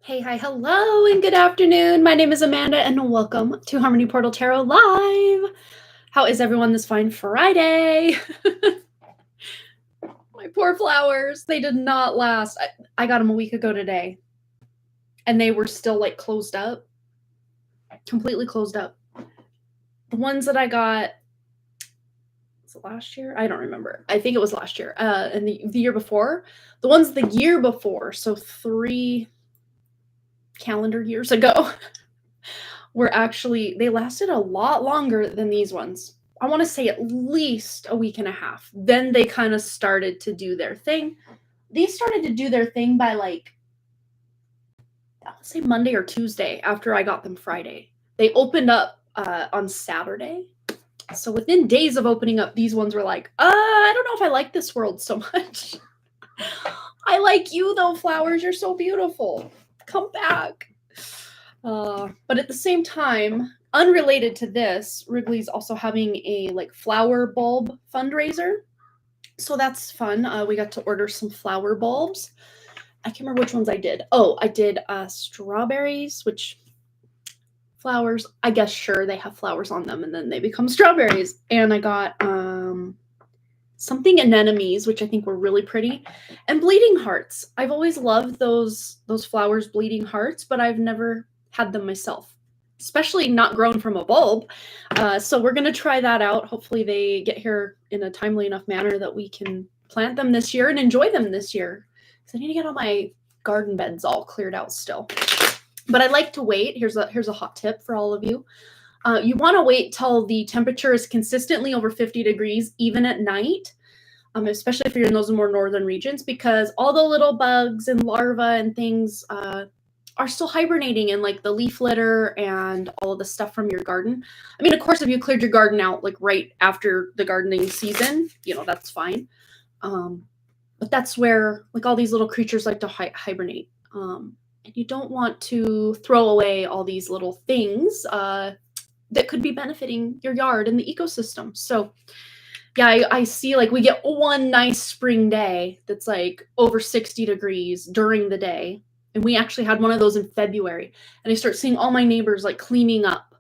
Hey, hi, hello, and good afternoon. My name is Amanda, and welcome to Harmony Portal Tarot Live. How is everyone this fine Friday? My poor flowers, they did not last. I got them a week ago today, and they were still like closed up, completely closed up. The ones that I got, was it last year? I don't remember. I think it was last year, and the year before. The ones the year before, so 3 calendar years ago, were actually, they lasted a lot longer than these ones. I want to say at least a week and a half. Then they kind of started to do their thing. These started to do their thing by like, I want to say Monday or Tuesday after I got them Friday. They opened up on Saturday. So within days of opening up, these ones were like, I don't know if I like this world so much. I like you though, flowers. You're so beautiful. Come back. But at the same time, unrelated to this, Wrigley's also having a like flower bulb fundraiser. So that's fun. We got to order some flower bulbs. I can't remember which ones I did. Oh, I did strawberries, which flowers, I guess, sure, they have flowers on them and then they become strawberries. And I got something anemones, which I think were really pretty, and bleeding hearts. I've always loved those flowers, bleeding hearts, but I've never had them myself, especially not grown from a bulb. So we're going to try that out. Hopefully they get here in a timely enough manner that we can plant them this year and enjoy them this year. So I need to get all my garden beds all cleared out still. But I like to wait. Here's a hot tip for all of you. You want to wait till the temperature is consistently over 50 degrees, even at night, especially if you're in those more northern regions, because all the little bugs and larvae and things are still hibernating in like the leaf litter and all of the stuff from your garden. I mean, of course, if you cleared your garden out like right after the gardening season, that's fine. But that's where like all these little creatures like to hibernate. And you don't want to throw away all these little things that could be benefiting your yard and the ecosystem. So yeah, I see like we get one nice spring day that's like over 60 degrees during the day. And we actually had one of those in February. And I start seeing all my neighbors like cleaning up,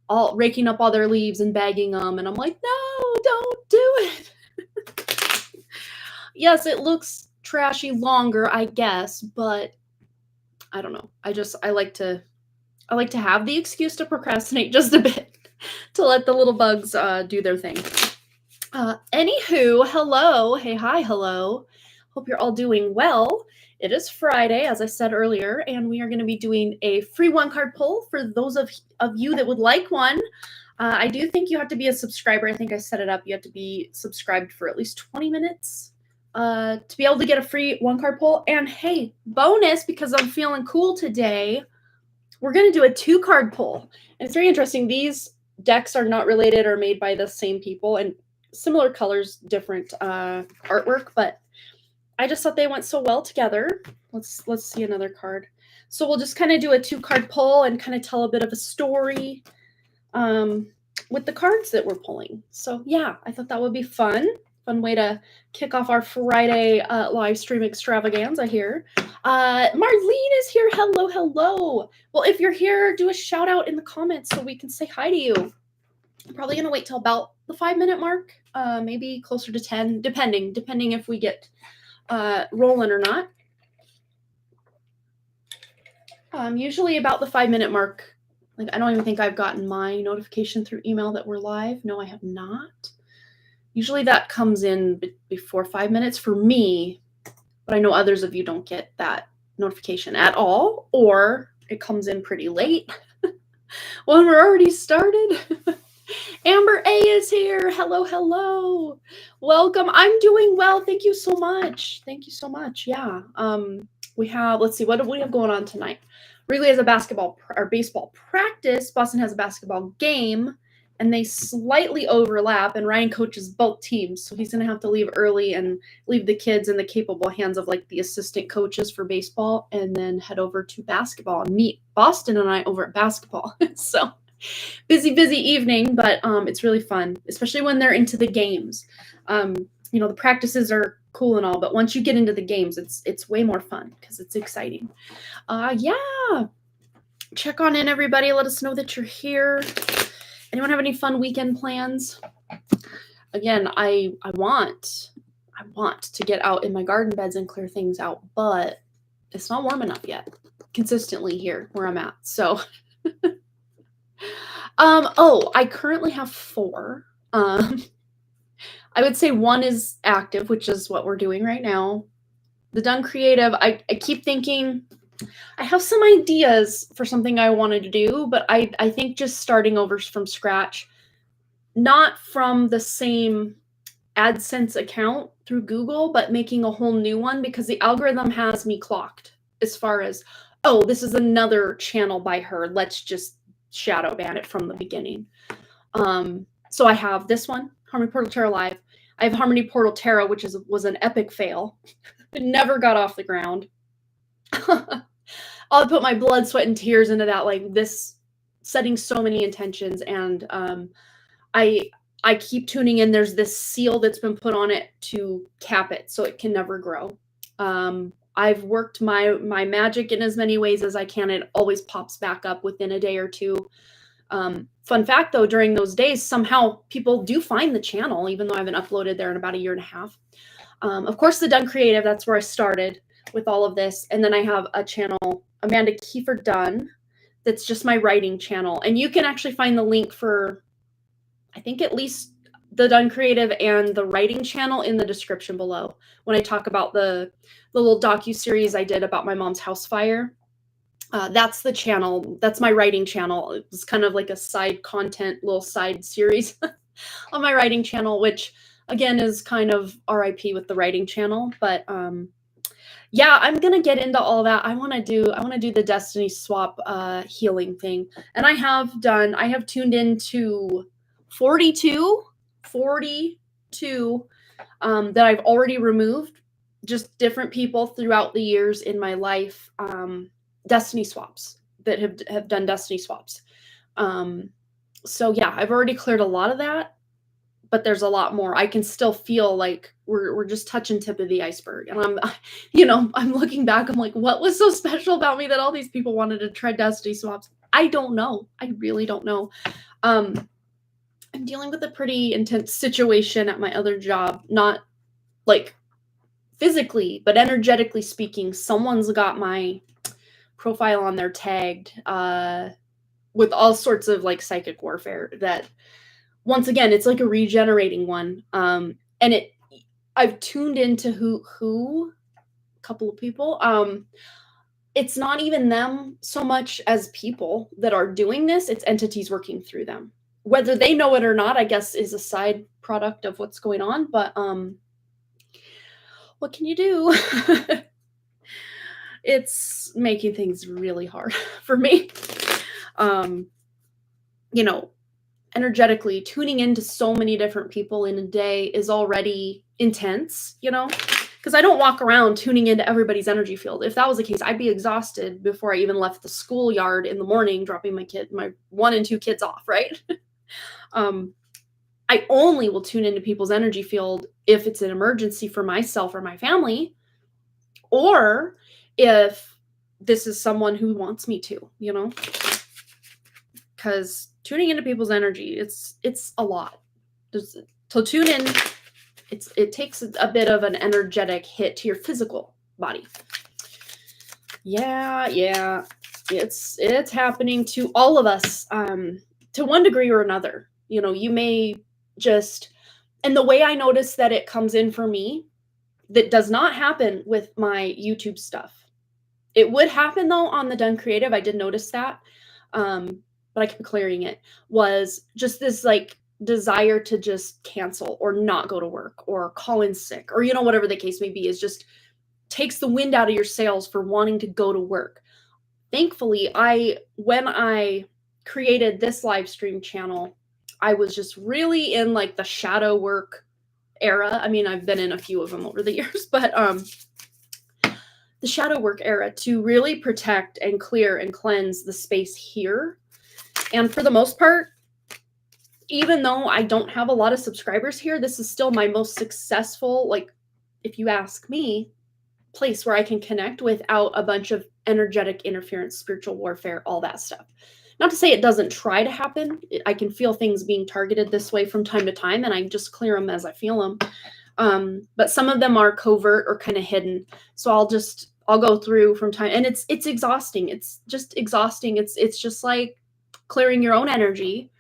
all raking up all their leaves and bagging them. And I'm like, no, don't do it. Yes, it looks trashy longer, I guess, but I don't know. I like to have the excuse to procrastinate just a bit to let the little bugs do their thing. Anywho, hello. Hey, hi, hello. Hope you're all doing well. It is Friday, as I said earlier, and we are going to be doing a free one-card pull for those of you that would like one. I do think you have to be a subscriber. I think I set it up. You have to be subscribed for at least 20 minutes to be able to get a free one-card pull. And hey, bonus, because I'm feeling cool today, we're going to do a 2-card pull. And it's very interesting. These decks are not related or made by the same people, and similar colors, different artwork, but I just thought they went so well together. Let's see another card. So we'll just kind of do a 2-card pull and kind of tell a bit of a story with the cards that we're pulling. So yeah, I thought that would be fun way to kick off our Friday live stream extravaganza here. Marlene is here. Hello, hello. Well, if you're here, do a shout out in the comments so we can say hi to you. I'm probably going to wait till about the 5-minute mark, maybe closer to 10, depending if we get rolling or not. Usually about the 5-minute mark. Like, I don't even think I've gotten my notification through email that we're live. No, I have not. Usually that comes in before 5 minutes for me, but I know others of you don't get that notification at all, or it comes in pretty late when we're already started. Amber A is here. Hello, hello. Welcome. I'm doing well. Thank you so much. Thank you so much. Yeah. We have, let's see, what do we have going on tonight? Wrigley has a basketball or baseball practice. Boston has a basketball game, and they slightly overlap, and Ryan coaches both teams. So he's going to have to leave early and leave the kids in the capable hands of like the assistant coaches for baseball, and then head over to basketball and meet Boston and I over at basketball. So busy evening, but it's really fun, especially when they're into the games. You know, the practices are cool and all, but once you get into the games, it's way more fun because it's exciting. Yeah. Check on in, everybody. Let us know that you're here. Anyone have any fun weekend plans? Again, I want to get out in my garden beds and clear things out, but it's not warm enough yet consistently here where I'm at. So I currently have 4. I would say 1 is active, which is what we're doing right now. The Done Creative, I keep thinking I have some ideas for something I wanted to do, but I think just starting over from scratch, not from the same AdSense account through Google, but making a whole new one because the algorithm has me clocked as far as, oh, this is another channel by her. Let's just shadow ban it from the beginning. So I have this one, Harmony Portal Tarot Live. I have Harmony Portal Tarot, which was an epic fail. It never got off the ground. I'll put my blood, sweat, and tears into that, like this, setting so many intentions, and I keep tuning in. There's this seal that's been put on it to cap it so it can never grow. I've worked my magic in as many ways as I can. It always pops back up within a day or two. Fun fact, though, during those days, somehow people do find the channel, even though I haven't uploaded there in about 1.5 years. Of course, the Done Creative, that's where I started with all of this. And then I have a channel, Amanda Kiefer Dunn, that's just my writing channel. And you can actually find the link for, I think, at least the Done Creative and the writing channel in the description below when I talk about the little docu-series I did about my mom's house fire. That's the channel. That's my writing channel. It was kind of like a side content, little side series on my writing channel, which again is kind of RIP with the writing channel. But yeah, I'm gonna get into all that. I want to do the Destiny Swap healing thing, and I have tuned into 42 that I've already removed, just different people throughout the years in my life. Destiny swaps that have done Destiny swaps. So yeah, I've already cleared a lot of that, but there's a lot more. I can still feel like we're just touching tip of the iceberg. And I'm looking back, I'm like, what was so special about me that all these people wanted to try Destiny swaps? I don't know. I really don't know. I'm dealing with a pretty intense situation at my other job, not like physically, but energetically speaking. Someone's got my profile on there tagged with all sorts of like psychic warfare that, once again, it's like a regenerating one. And I've tuned into who a couple of people. It's not even them so much as people that are doing this. It's entities working through them. Whether they know it or not, I guess, is a side product of what's going on. But what can you do? It's making things really hard for me. Energetically tuning into so many different people in a day is already intense, because I don't walk around tuning into everybody's energy field. If that was the case, I'd be exhausted before I even left the schoolyard in the morning, dropping my 1 and 2 kids off, right? I only will tune into people's energy field if it's an emergency for myself or my family, or if this is someone who wants me to, because tuning into people's energy, it's a lot. To tune in, it takes a bit of an energetic hit to your physical body. Yeah, it's happening to all of us, to one degree or another. You may just, and the way I notice that it comes in for me, that does not happen with my YouTube stuff. It would happen though on the Done Creative. I did notice that, but I kept clearing it. Was just this like desire to just cancel or not go to work or call in sick or whatever the case may be, is just takes the wind out of your sails for wanting to go to work. Thankfully, when I created this live stream channel, I was just really in like the shadow work era. I mean, I've been in a few of them over the years, but the shadow work era to really protect and clear and cleanse the space here. And for the most part, even though I don't have a lot of subscribers here, this is still my most successful, like, if you ask me, place where I can connect without a bunch of energetic interference, spiritual warfare, all that stuff. Not to say it doesn't try to happen. I can feel things being targeted this way from time to time, and I just clear them as I feel them. But some of them are covert or kind of hidden. So I'll go through from time, and it's exhausting. It's just exhausting. It's just like clearing your own energy,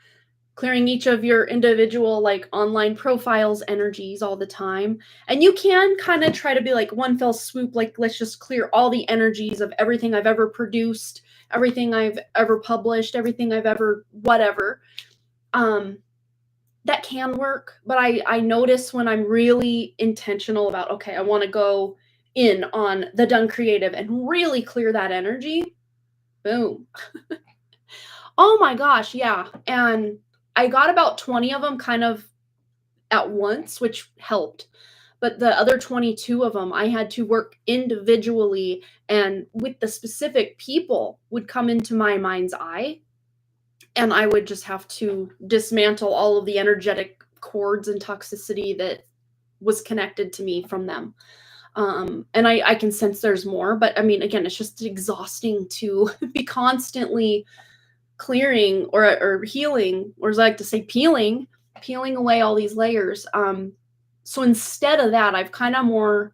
clearing each of your individual like online profiles energies all the time. And you can kind of try to be like one fell swoop, like let's just clear all the energies of everything I've ever produced, everything I've ever published, everything I've ever whatever. That can work, but I notice when I'm really intentional about, okay, I want to go in on the done creative and really clear that energy, boom. Oh my gosh, yeah. And I got about 20 of them kind of at once, which helped. But the other 22 of them, I had to work individually, and with the specific people would come into my mind's eye, and I would just have to dismantle all of the energetic cords and toxicity that was connected to me from them. And I can sense there's more, but I mean, again, it's just exhausting to be constantly clearing or healing, or as I like to say, peeling away all these layers. So instead of that, I've kind of more,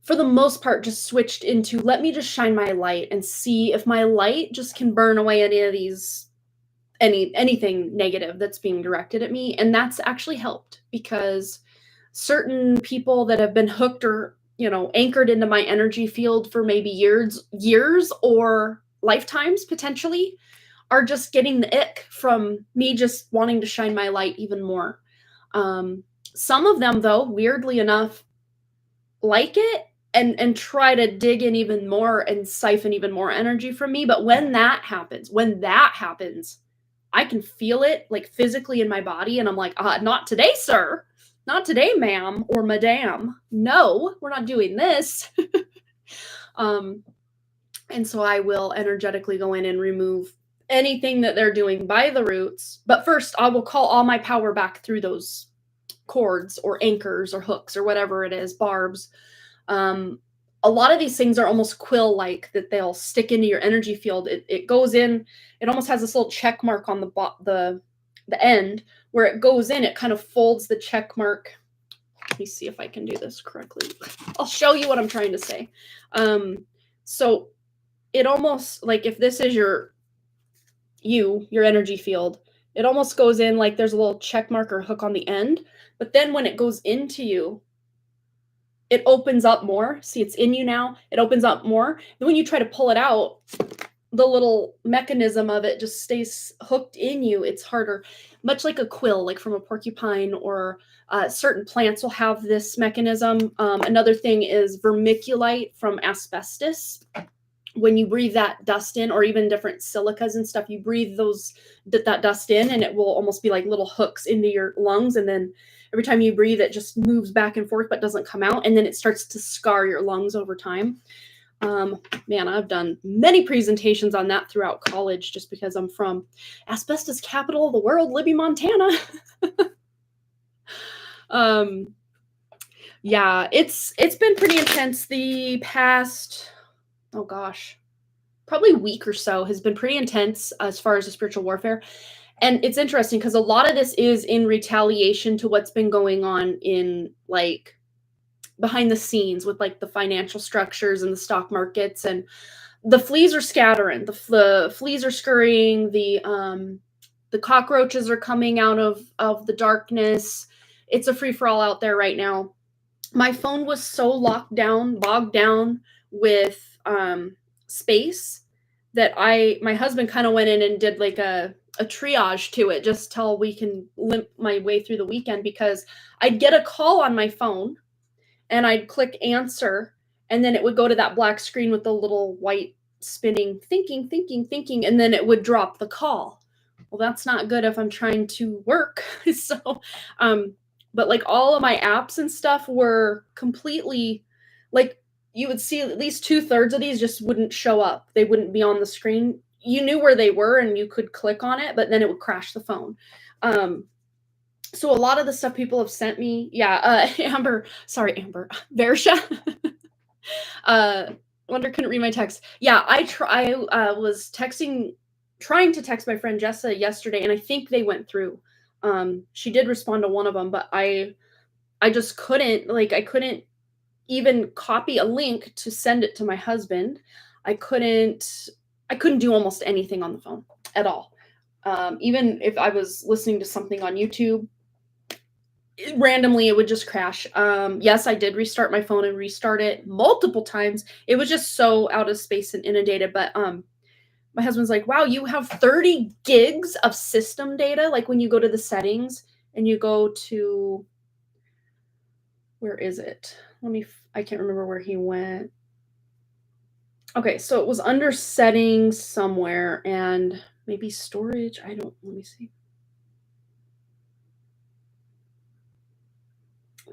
for the most part, just switched into, let me just shine my light and see if my light just can burn away any of these, anything negative that's being directed at me. And that's actually helped, because certain people that have been hooked or, anchored into my energy field for maybe years or lifetimes potentially, are just getting the ick from me just wanting to shine my light even more. Some of them, though, weirdly enough, like it and try to dig in even more and siphon even more energy from me. But when that happens, I can feel it like physically in my body, and I'm like, not today, sir. Not today, ma'am or madame. No, we're not doing this. And so I will energetically go in and remove anything that they're doing by the roots. But first, I will call all my power back through those cords or anchors or hooks or whatever it is, barbs. A lot of these things are almost quill-like, that they'll stick into your energy field. It goes in, it almost has this little check mark on the end where it goes in. It kind of folds the check mark. Let me see if I can do this correctly. I'll show you what I'm trying to say. So it almost, like if this is your energy field, it almost goes in like there's a little check mark or hook on the end. But then when it goes into you, it opens up more. See, it's in you now. It opens up more. Then when you try to pull it out, the little mechanism of it just stays hooked in you. It's harder, much like a quill, like from a porcupine, or certain plants will have this mechanism. Another thing is vermiculite from asbestos. When you breathe that dust in, or even different silicas and stuff, you breathe that dust in, and it will almost be like little hooks into your lungs. And then every time you breathe, it just moves back and forth, but doesn't come out. And then it starts to scar your lungs over time. Man, I've done many presentations on that throughout college, just because I'm from asbestos capital of the world, Libby, Montana. Yeah, it's been pretty intense. The past, oh gosh, probably week or so has been pretty intense as far as the spiritual warfare. And it's interesting because a lot of this is in retaliation to what's been going on in like behind the scenes with like the financial structures and the stock markets, and the fleas are scattering, the fleas are scurrying, the cockroaches are coming out of the darkness. It's a free-for-all out there right now. My phone was so bogged down with space, that my husband kind of went in and did like a triage to it, just till we can limp my way through the weekend, because I'd get a call on my phone and I'd click answer, and then it would go to that black screen with the little white spinning thinking, and then it would drop the call. Well, that's not good if I'm trying to work. So but like all of my apps and stuff were completely, like, you would see at least 2/3 of these just wouldn't show up. They wouldn't be on the screen. You knew where they were and you could click on it, but then it would crash the phone. So a lot of the stuff people have sent me, yeah, Amber, Versha, Wonder couldn't read my text. Yeah, I was trying to text my friend Jessa yesterday, and I think they went through. She did respond to one of them, but I just couldn't, like, I couldn't even copy a link to send it to my husband. I couldn't do almost anything on the phone at all. Even if I was listening to something on YouTube, randomly it would just crash. Yes, I did restart my phone and restart it multiple times. It was just so out of space and inundated. But my husband's like, wow, you have 30 gigs of system data. Like when you go to the settings and you go to, where is it? I can't remember where he went. Okay, so it was under settings somewhere and maybe storage. Let me see.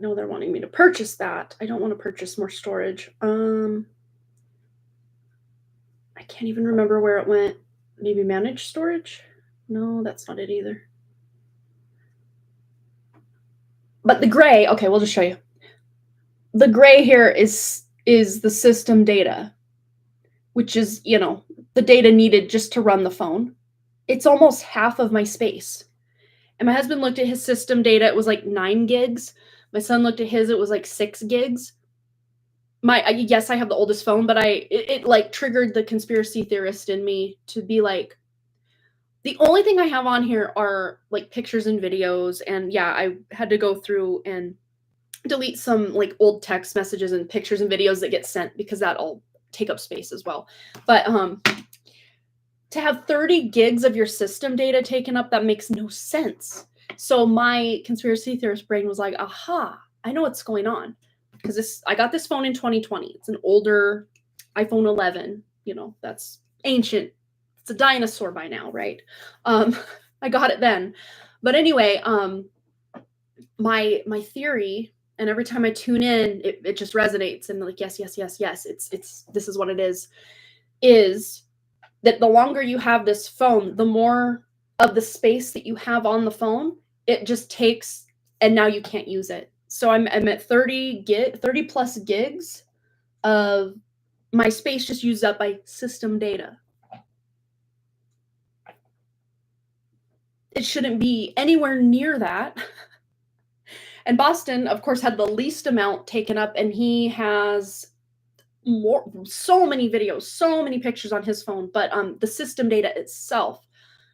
No, they're wanting me to purchase that. I don't want to purchase more storage. I can't even remember where it went. Maybe manage storage? No, that's not it either. But the gray, okay, we'll just show you. The gray here is the system data, which is, the data needed just to run the phone. It's almost half of my space. And my husband looked at his system data, it was like 9 gigs. My son looked at his, it was like 6 gigs. Yes, I have the oldest phone, but it like triggered the conspiracy theorist in me to be like, the only thing I have on here are like pictures and videos. And yeah, I had to go through and delete some like old text messages and pictures and videos that get sent because that'll take up space as well. But to have 30 gigs of your system data taken up, that makes no sense. So my conspiracy theorist brain was like, aha, I know what's going on. Because I got this phone in 2020. It's an older iPhone 11. That's ancient. It's a dinosaur by now, right? I got it then. But anyway, my theory, and every time I tune in, it just resonates and like, yes, it's this is what it is that the longer you have this phone, the more of the space that you have on the phone, it just takes, and now you can't use it. So I'm at 30 plus gigs of my space just used up by system data. It shouldn't be anywhere near that. And Boston, of course, had the least amount taken up, and he has so many videos, so many pictures on his phone, but the system data itself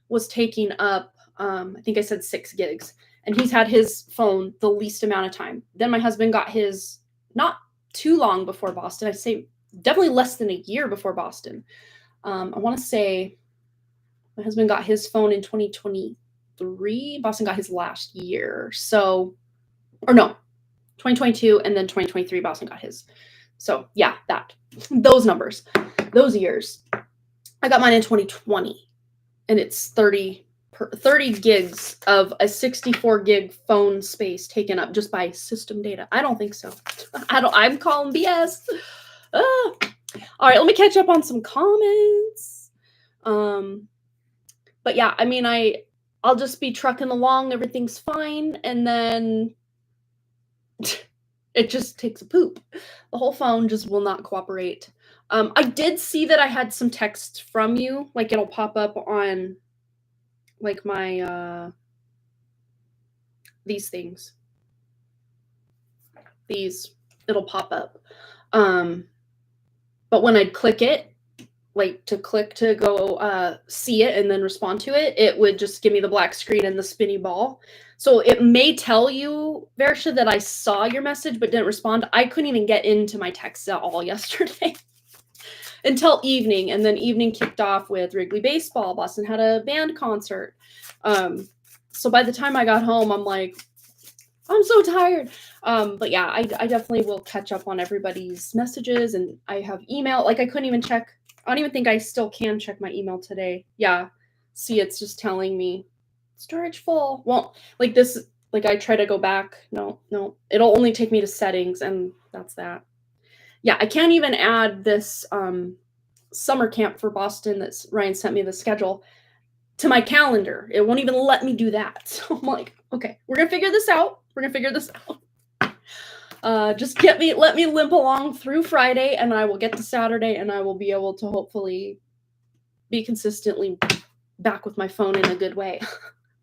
was taking up, I think I said 6 gigs, and he's had his phone the least amount of time. Then my husband got his not too long before Boston. I'd say definitely less than a year before Boston. I want to say my husband got his phone in 2023. Boston got his last year. So, or no, 2022, and then 2023, Boston got his. So yeah, those numbers, those years. I got mine in 2020, and it's 30 gigs of a 64 gig phone space taken up just by system data. I don't think so. I'm calling BS. All right, let me catch up on some comments. But yeah, I mean, I'll just be trucking along, everything's fine, and then it just takes a poop. The whole phone just will not cooperate. I did see that I had some text from you, like it'll pop up on like my these things. It'll pop up. But when I'd click it, like to go see it and then respond to it, it would just give me the black screen and the spinny ball. So it may tell you, Versha, that I saw your message but didn't respond. I couldn't even get into my texts at all yesterday until evening. And then evening kicked off with Wrigley Baseball. Boston had a band concert. So by the time I got home, I'm like, I'm so tired. But yeah, I definitely will catch up on everybody's messages. And I have email. Like I couldn't even check. I don't even think I still can check my email today. Yeah. See, it's just telling me storage full. Well, like this, like I try to go back. No, it'll only take me to settings, and that's that. Yeah, I can't even add this summer camp for Boston that Ryan sent me the schedule. to my calendar. It won't even let me do that. So I'm like, okay, we're gonna figure this out. Just let me limp along through Friday, and I will get to Saturday, and I will be able to hopefully be consistently back with my phone in a good way.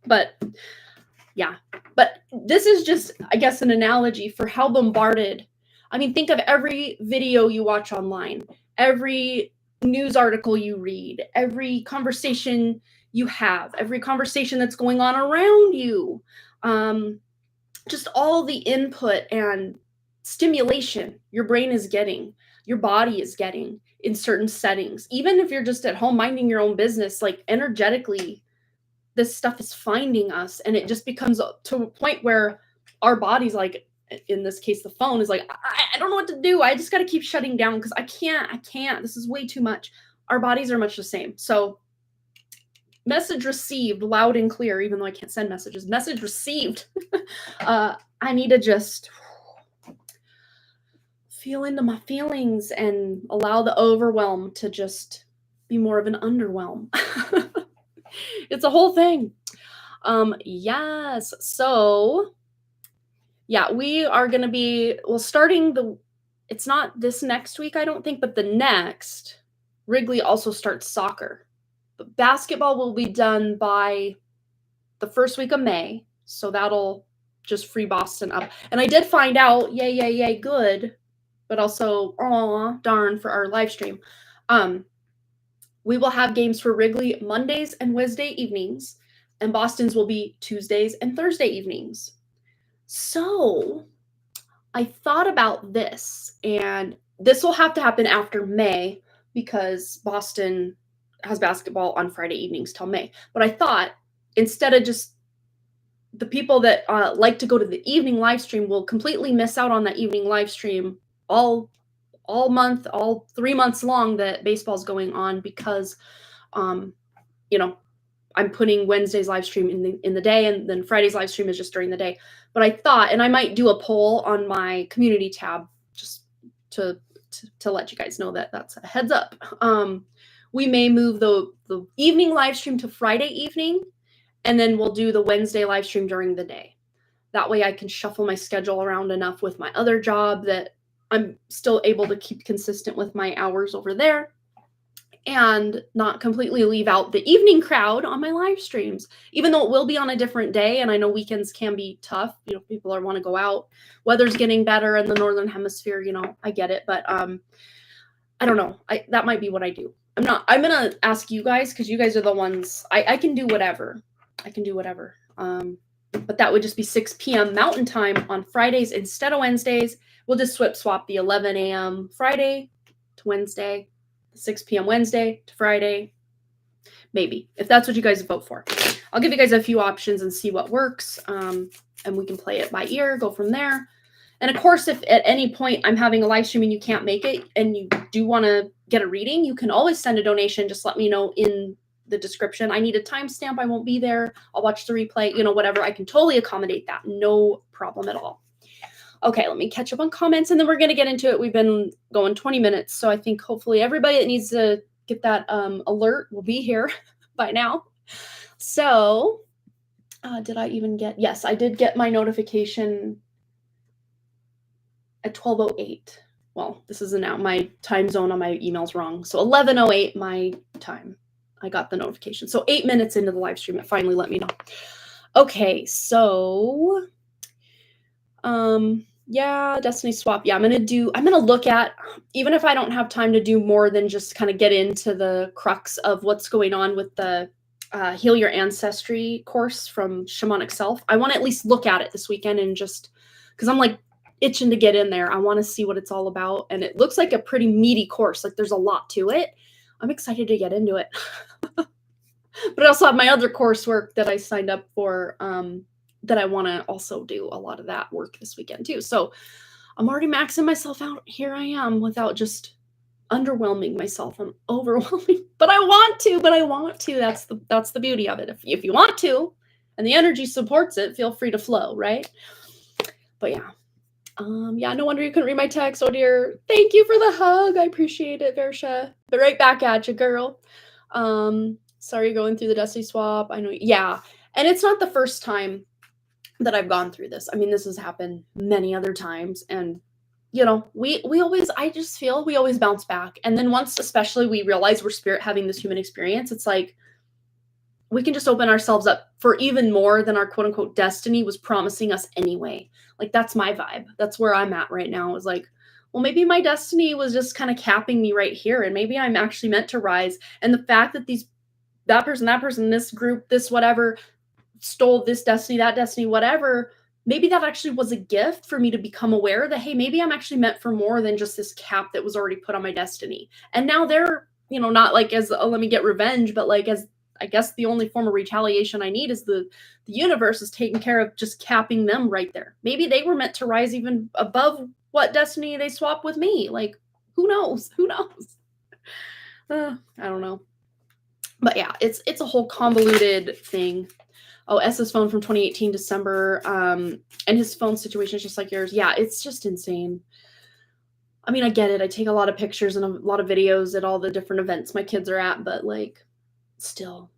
But yeah, but this is just, I guess, an analogy for how bombarded. I mean, think of every video you watch online, every news article you read, every conversation you have, every conversation that's going on around you. Just all the input and stimulation your brain is getting, your body is getting in certain settings. Even if you're just at home minding your own business, like energetically, this stuff is finding us, and it just becomes to a point where our body's like, in this case, the phone is like, I don't know what to do. I just got to keep shutting down because I can't. This is way too much. Our bodies are much the same. So message received loud and clear, even though I can't send messages. Message received. I need to just feel into my feelings and allow the overwhelm to just be more of an underwhelm. It's a whole thing. Yes. So yeah, we are going to be, well, starting it's not this next week, I don't think, but the next, Wrigley also starts soccer. But basketball will be done by the first week of May. So that'll just free Boston up. And I did find out, yay, good, but also, aw, darn, for our live stream. We will have games for Wrigley Mondays and Wednesday evenings, and Boston's will be Tuesdays and Thursday evenings. So I thought about this, and this will have to happen after May because Boston has basketball on Friday evenings till May. But I thought, instead of just the people that like to go to the evening live stream will completely miss out on that evening live stream all month, all 3 months long that baseball's going on, because I'm putting Wednesday's live stream in the day, and then Friday's live stream is just during the day. But I thought, and I might do a poll on my community tab just to let you guys know that that's a heads up. We may move the evening live stream to Friday evening, and then we'll do the Wednesday live stream during the day. That way I can shuffle my schedule around enough with my other job that I'm still able to keep consistent with my hours over there and not completely leave out the evening crowd on my live streams, even though it will be on a different day. And I know weekends can be tough. People want to go out. Weather's getting better in the Northern Hemisphere. I get it. But I don't know. That might be what I do. I'm going to ask you guys, because you guys are the ones. I can do whatever. But that would just be 6 p.m. Mountain Time on Fridays instead of Wednesdays. We'll just swap the 11 a.m. Friday to Wednesday, 6 p.m. Wednesday to Friday. Maybe, if that's what you guys vote for. I'll give you guys a few options and see what works, and we can play it by ear, go from there. And of course, if at any point I'm having a live stream and you can't make it and you do want to get a reading, you can always send a donation. Just let me know in the description. I need a timestamp. I won't be there. I'll watch the replay, whatever. I can totally accommodate that. No problem at all. Okay, let me catch up on comments, and then we're going to get into it. We've been going 20 minutes, so I think hopefully everybody that needs to get that alert will be here by now. So, did I even get... Yes, I did get my notification at 12:08. Well, this is now my time zone on my email's wrong. So 11:08 my time. I got the notification. So 8 minutes into the live stream, it finally let me know. Okay, so yeah, Destiny Swap. Yeah, I'm going to look at, even if I don't have time to do more than just kind of get into the crux of what's going on with the Heal Your Ancestry course from Shamanic Self. I want to at least look at it this weekend, and just because I'm like itching to get in there. I want to see what it's all about. And it looks like a pretty meaty course. Like there's a lot to it. I'm excited to get into it. But I also have my other coursework that I signed up for, that I want to also do a lot of that work this weekend too. So I'm already maxing myself out. Here I am without just underwhelming myself. I'm overwhelming, but I want to. That's the beauty of it. If you want to, and the energy supports it, feel free to flow, right? But yeah. Yeah, no wonder you couldn't read my text. Oh dear. Thank you for the hug. I appreciate it, Versha. But right back at you, girl. Sorry, going through the Destiny swap. I know. Yeah. And it's not the first time that I've gone through this. I mean, this has happened many other times. And, you know, we always, I just feel we always bounce back. And then once, especially, we realize we're spirit having this human experience, it's like, we can just open ourselves up for even more than our quote unquote destiny was promising us anyway. Like, that's my vibe. That's where I'm at right now. Is like, well, maybe my destiny was just kind of capping me right here. And maybe I'm actually meant to rise. And the fact that that person, this group, this whatever, stole this destiny, that destiny, whatever, maybe that actually was a gift for me to become aware that, hey, maybe I'm actually meant for more than just this cap that was already put on my destiny. And now they're, you know, not like as, oh, let me get revenge, but like as, I guess the only form of retaliation I need is the universe is taking care of just capping them right there. Maybe they were meant to rise even above what destiny they swap with me. Like, who knows? Who knows? I don't know. But yeah, it's a whole convoluted thing. Oh, S's phone from 2018 December, and his phone situation is just like yours. Yeah, it's just insane. I mean, I get it. I take a lot of pictures and a lot of videos at all the different events my kids are at, but like, still.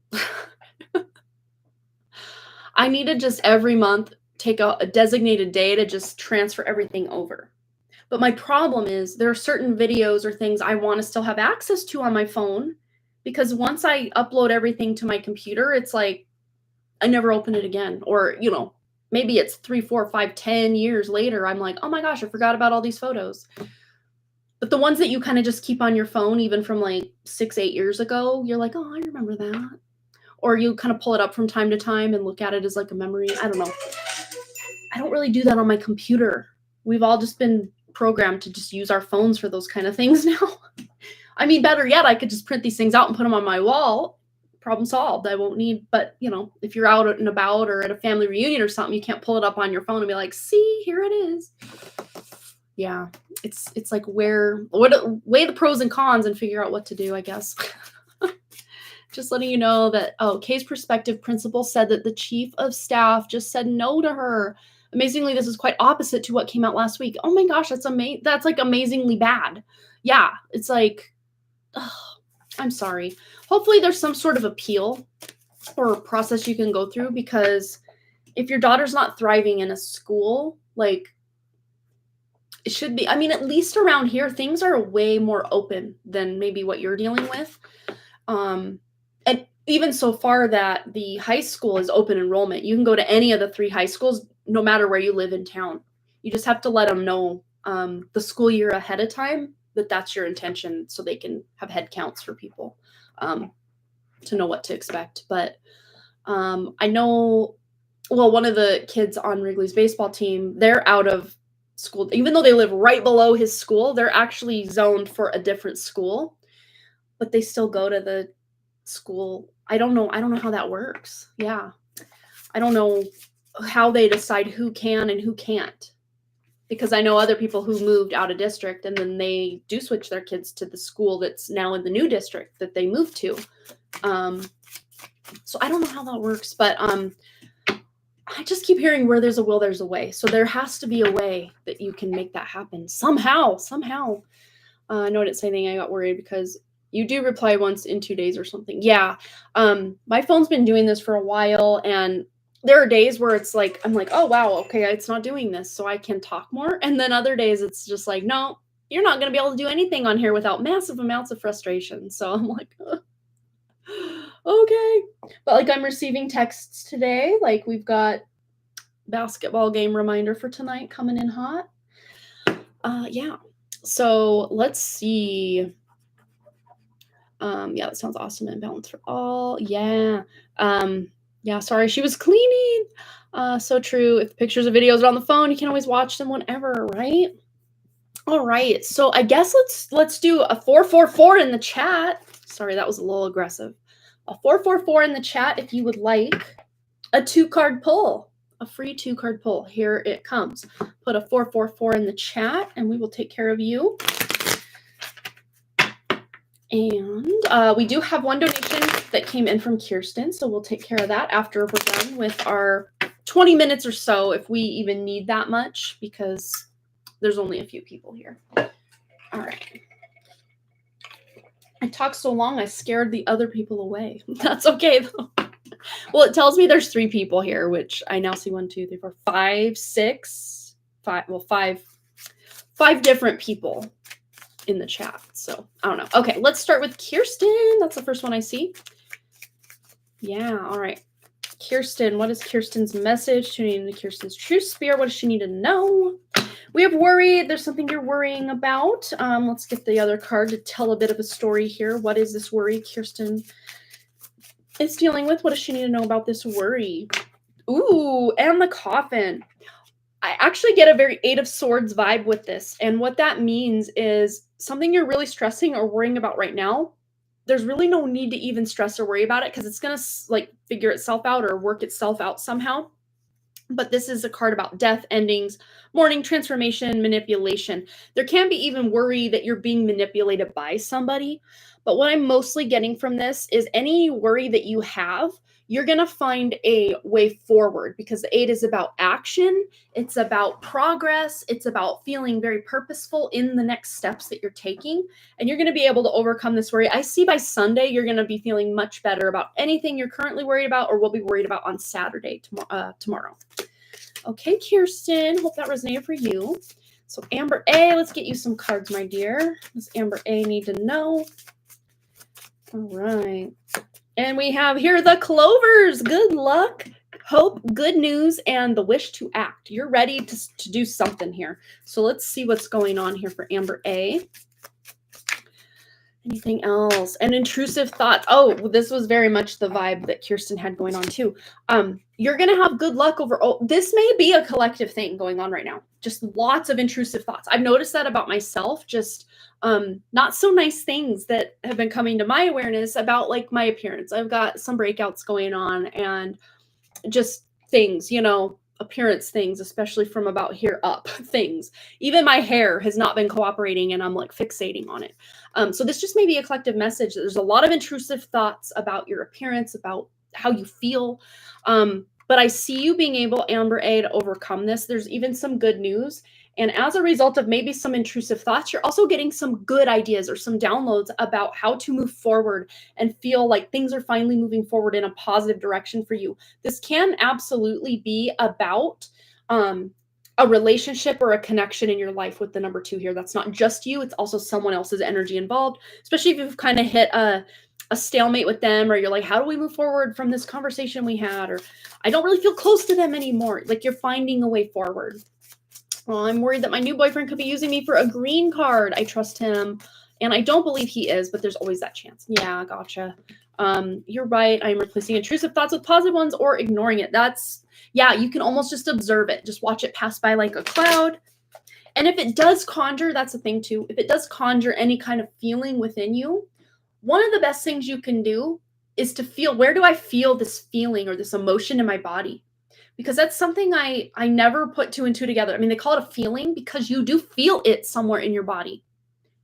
I need to just every month take a designated day to just transfer everything over. But my problem is there are certain videos or things I want to still have access to on my phone, because once I upload everything to my computer, it's like I never open it again. Or, you know, maybe it's 3, 4, 5, 10 years later, I'm like, oh my gosh, I forgot about all these photos. But the ones that you kind of just keep on your phone, even from like 6, 8 years ago, you're like, oh, I remember that. Or you kind of pull it up from time to time and look at it as like a memory. I don't know. I don't really do that on my computer. We've all just been programmed to just use our phones for those kind of things now. I mean, better yet, I could just print these things out and put them on my wall. Problem solved. I won't need, but you know, if you're out and about or at a family reunion or something, you can't pull it up on your phone and be like, see, here it is. Yeah, it's like weigh the pros and cons and figure out what to do, I guess. Just letting you know that, oh, Kay's perspective principal said that the chief of staff just said no to her. Amazingly, this is quite opposite to what came out last week. Oh my gosh, that's like amazingly bad. Yeah, it's like, oh, I'm sorry. Hopefully there's some sort of appeal or process you can go through, because if your daughter's not thriving in a school, like, it should be, I mean, at least around here, things are way more open than maybe what you're dealing with. And even so far that the high school is open enrollment. You can go to any of the 3 high schools, no matter where you live in town. You just have to let them know the school year ahead of time that that's your intention, so they can have head counts for people to know what to expect. But I know, well, one of the kids on Wrigley's baseball team, they're out of school. Even though they live right below his school, they're actually zoned for a different school, but they still go to the school. I don't know how that works. Yeah. I don't know how they decide who can and who can't, because I know other people who moved out of district and then they do switch their kids to the school that's now in the new district that they moved to. So I don't know how that works, but I just keep hearing where there's a will, there's a way. So there has to be a way that you can make that happen somehow. I know I didn't say anything. I got worried because you do reply once in 2 days or something. Yeah. My phone's been doing this for a while, and there are days where it's like, I'm like, oh, wow, okay, it's not doing this, so I can talk more. And then other days it's just like, no, you're not going to be able to do anything on here without massive amounts of frustration. So I'm like, okay. But like, I'm receiving texts today. Like, we've got basketball game reminder for tonight coming in hot. Yeah. So let's see. Yeah, that sounds awesome. And balance for all. Yeah. Yeah, sorry, she was cleaning. So true. If pictures or videos are on the phone, you can always watch them whenever, right? All right. So I guess let's do a 444 in the chat. Sorry, that was a little aggressive. A 444 in the chat if you would like a 2-card pull, a free 2-card pull. Here it comes. Put a 444 in the chat and we will take care of you. And we do have one donation that came in from Kirsten, so we'll take care of that after we're done with our 20 minutes or so, if we even need that much, because there's only a few people here. All right. I talked so long, I scared the other people away. That's okay, though. Well, it tells me there's 3 people here, which I now see 1, 2, 3, 4, 5, 6, 5, well, 5 different people in the chat. So I don't know. Okay, let's start with Kirsten. That's the first one I see. Yeah, all right. Kirsten, what is Kirsten's message? Tuning into Kirsten's true spirit. What does she need to know? We have worried. There's something you're worrying about. Let's get the other card to tell a bit of a story here. What is this worry Kirsten is dealing with? What does she need to know about this worry? Ooh, and the coffin. I actually get a very 8 of Swords vibe with this. And what that means is something you're really stressing or worrying about right now. There's really no need to even stress or worry about it because it's going to like figure itself out or work itself out somehow. But this is a card about death, endings, mourning, transformation, manipulation. There can be even worry that you're being manipulated by somebody. But what I'm mostly getting from this is any worry that you have, you're going to find a way forward because the 8 is about action. It's about progress. It's about feeling very purposeful in the next steps that you're taking. And you're going to be able to overcome this worry. I see by Sunday, you're going to be feeling much better about anything you're currently worried about or will be worried about on Saturday, tomorrow. Okay, Kirsten, hope that resonated for you. So Amber A, let's get you some cards, my dear. What does Amber A need to know? All right. And we have here the Clovers. Good luck, hope, good news, and the wish to act. You're ready to do something here. So let's see what's going on here for Amber A. Anything else? And intrusive thoughts. Oh, this was very much the vibe that Kirsten had going on too. You're going to have good luck over, this may be a collective thing going on right now. Just lots of intrusive thoughts. I've noticed that about myself, just not so nice things that have been coming to my awareness about like my appearance. I've got some breakouts going on and just things, you know, appearance things, especially from about here up things. Even my hair has not been cooperating and I'm like fixating on it. So this just may be a collective message. There's a lot of intrusive thoughts about your appearance, about how you feel. But I see you being able, Amber A, to overcome this. There's even some good news. And as a result of maybe some intrusive thoughts, you're also getting some good ideas or some downloads about how to move forward and feel like things are finally moving forward in a positive direction for you. This can absolutely be about a relationship or a connection in your life with the number 2 here. That's not just you. It's also someone else's energy involved, especially if you've kind of hit a stalemate with them or you're like, how do we move forward from this conversation we had? Or I don't really feel close to them anymore. Like you're finding a way forward. Well, I'm worried that my new boyfriend could be using me for a green card. I trust him. And I don't believe he is, but there's always that chance. Yeah, gotcha. You're right. I'm replacing intrusive thoughts with positive ones or ignoring it. Yeah, you can almost just observe it. Just watch it pass by like a cloud. And if it does conjure, that's the thing too. If it does conjure any kind of feeling within you, one of the best things you can do is to feel, where do I feel this feeling or this emotion in my body? Because that's something I never put 2 and 2 together. I mean, they call it a feeling because you do feel it somewhere in your body.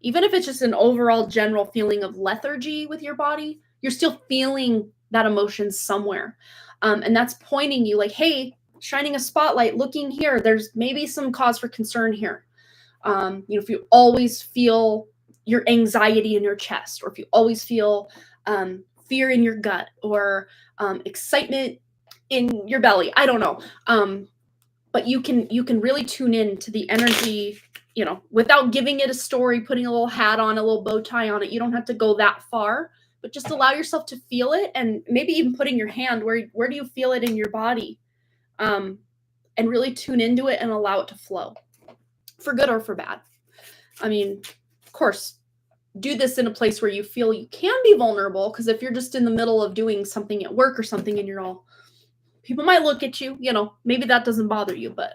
Even if it's just an overall general feeling of lethargy with your body, you're still feeling that emotion somewhere. And that's pointing you like, hey, shining a spotlight, looking here, there's maybe some cause for concern here. If you always feel your anxiety in your chest, or if you always feel fear in your gut or excitement in your belly, I don't know. But you can really tune in to the energy, without giving it a story, putting a little hat on, a little bow tie on it. You don't have to go that far, but just allow yourself to feel it, and maybe even putting your hand, where do you feel it in your body? And really tune into it and allow it to flow, for good or for bad. I mean, of course, do this in a place where you feel you can be vulnerable, because if you're just in the middle of doing something at work or something and you're all, people might look at you, maybe that doesn't bother you, but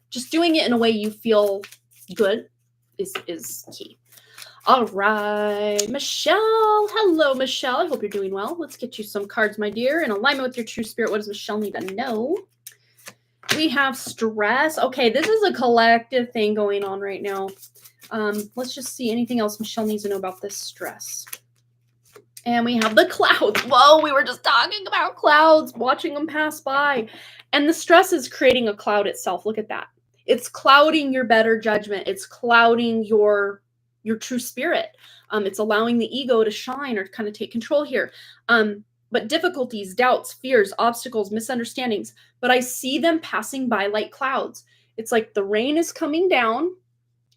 just doing it in a way you feel good is key. All right, Michelle. Hello, Michelle. I hope you're doing well. Let's get you some cards, my dear, in alignment with your true spirit. What does Michelle need to know? We have stress. Okay, this is a collective thing going on right now. Let's just see anything else Michelle needs to know about this stress. And we have the clouds. Whoa, we were just talking about clouds, watching them pass by. And the stress is creating a cloud itself. Look at that. It's clouding your better judgment. It's clouding your your true spirit. It's allowing the ego to shine or kind of take control here. But difficulties, doubts, fears, obstacles, misunderstandings, but I see them passing by like clouds. It's like the rain is coming down,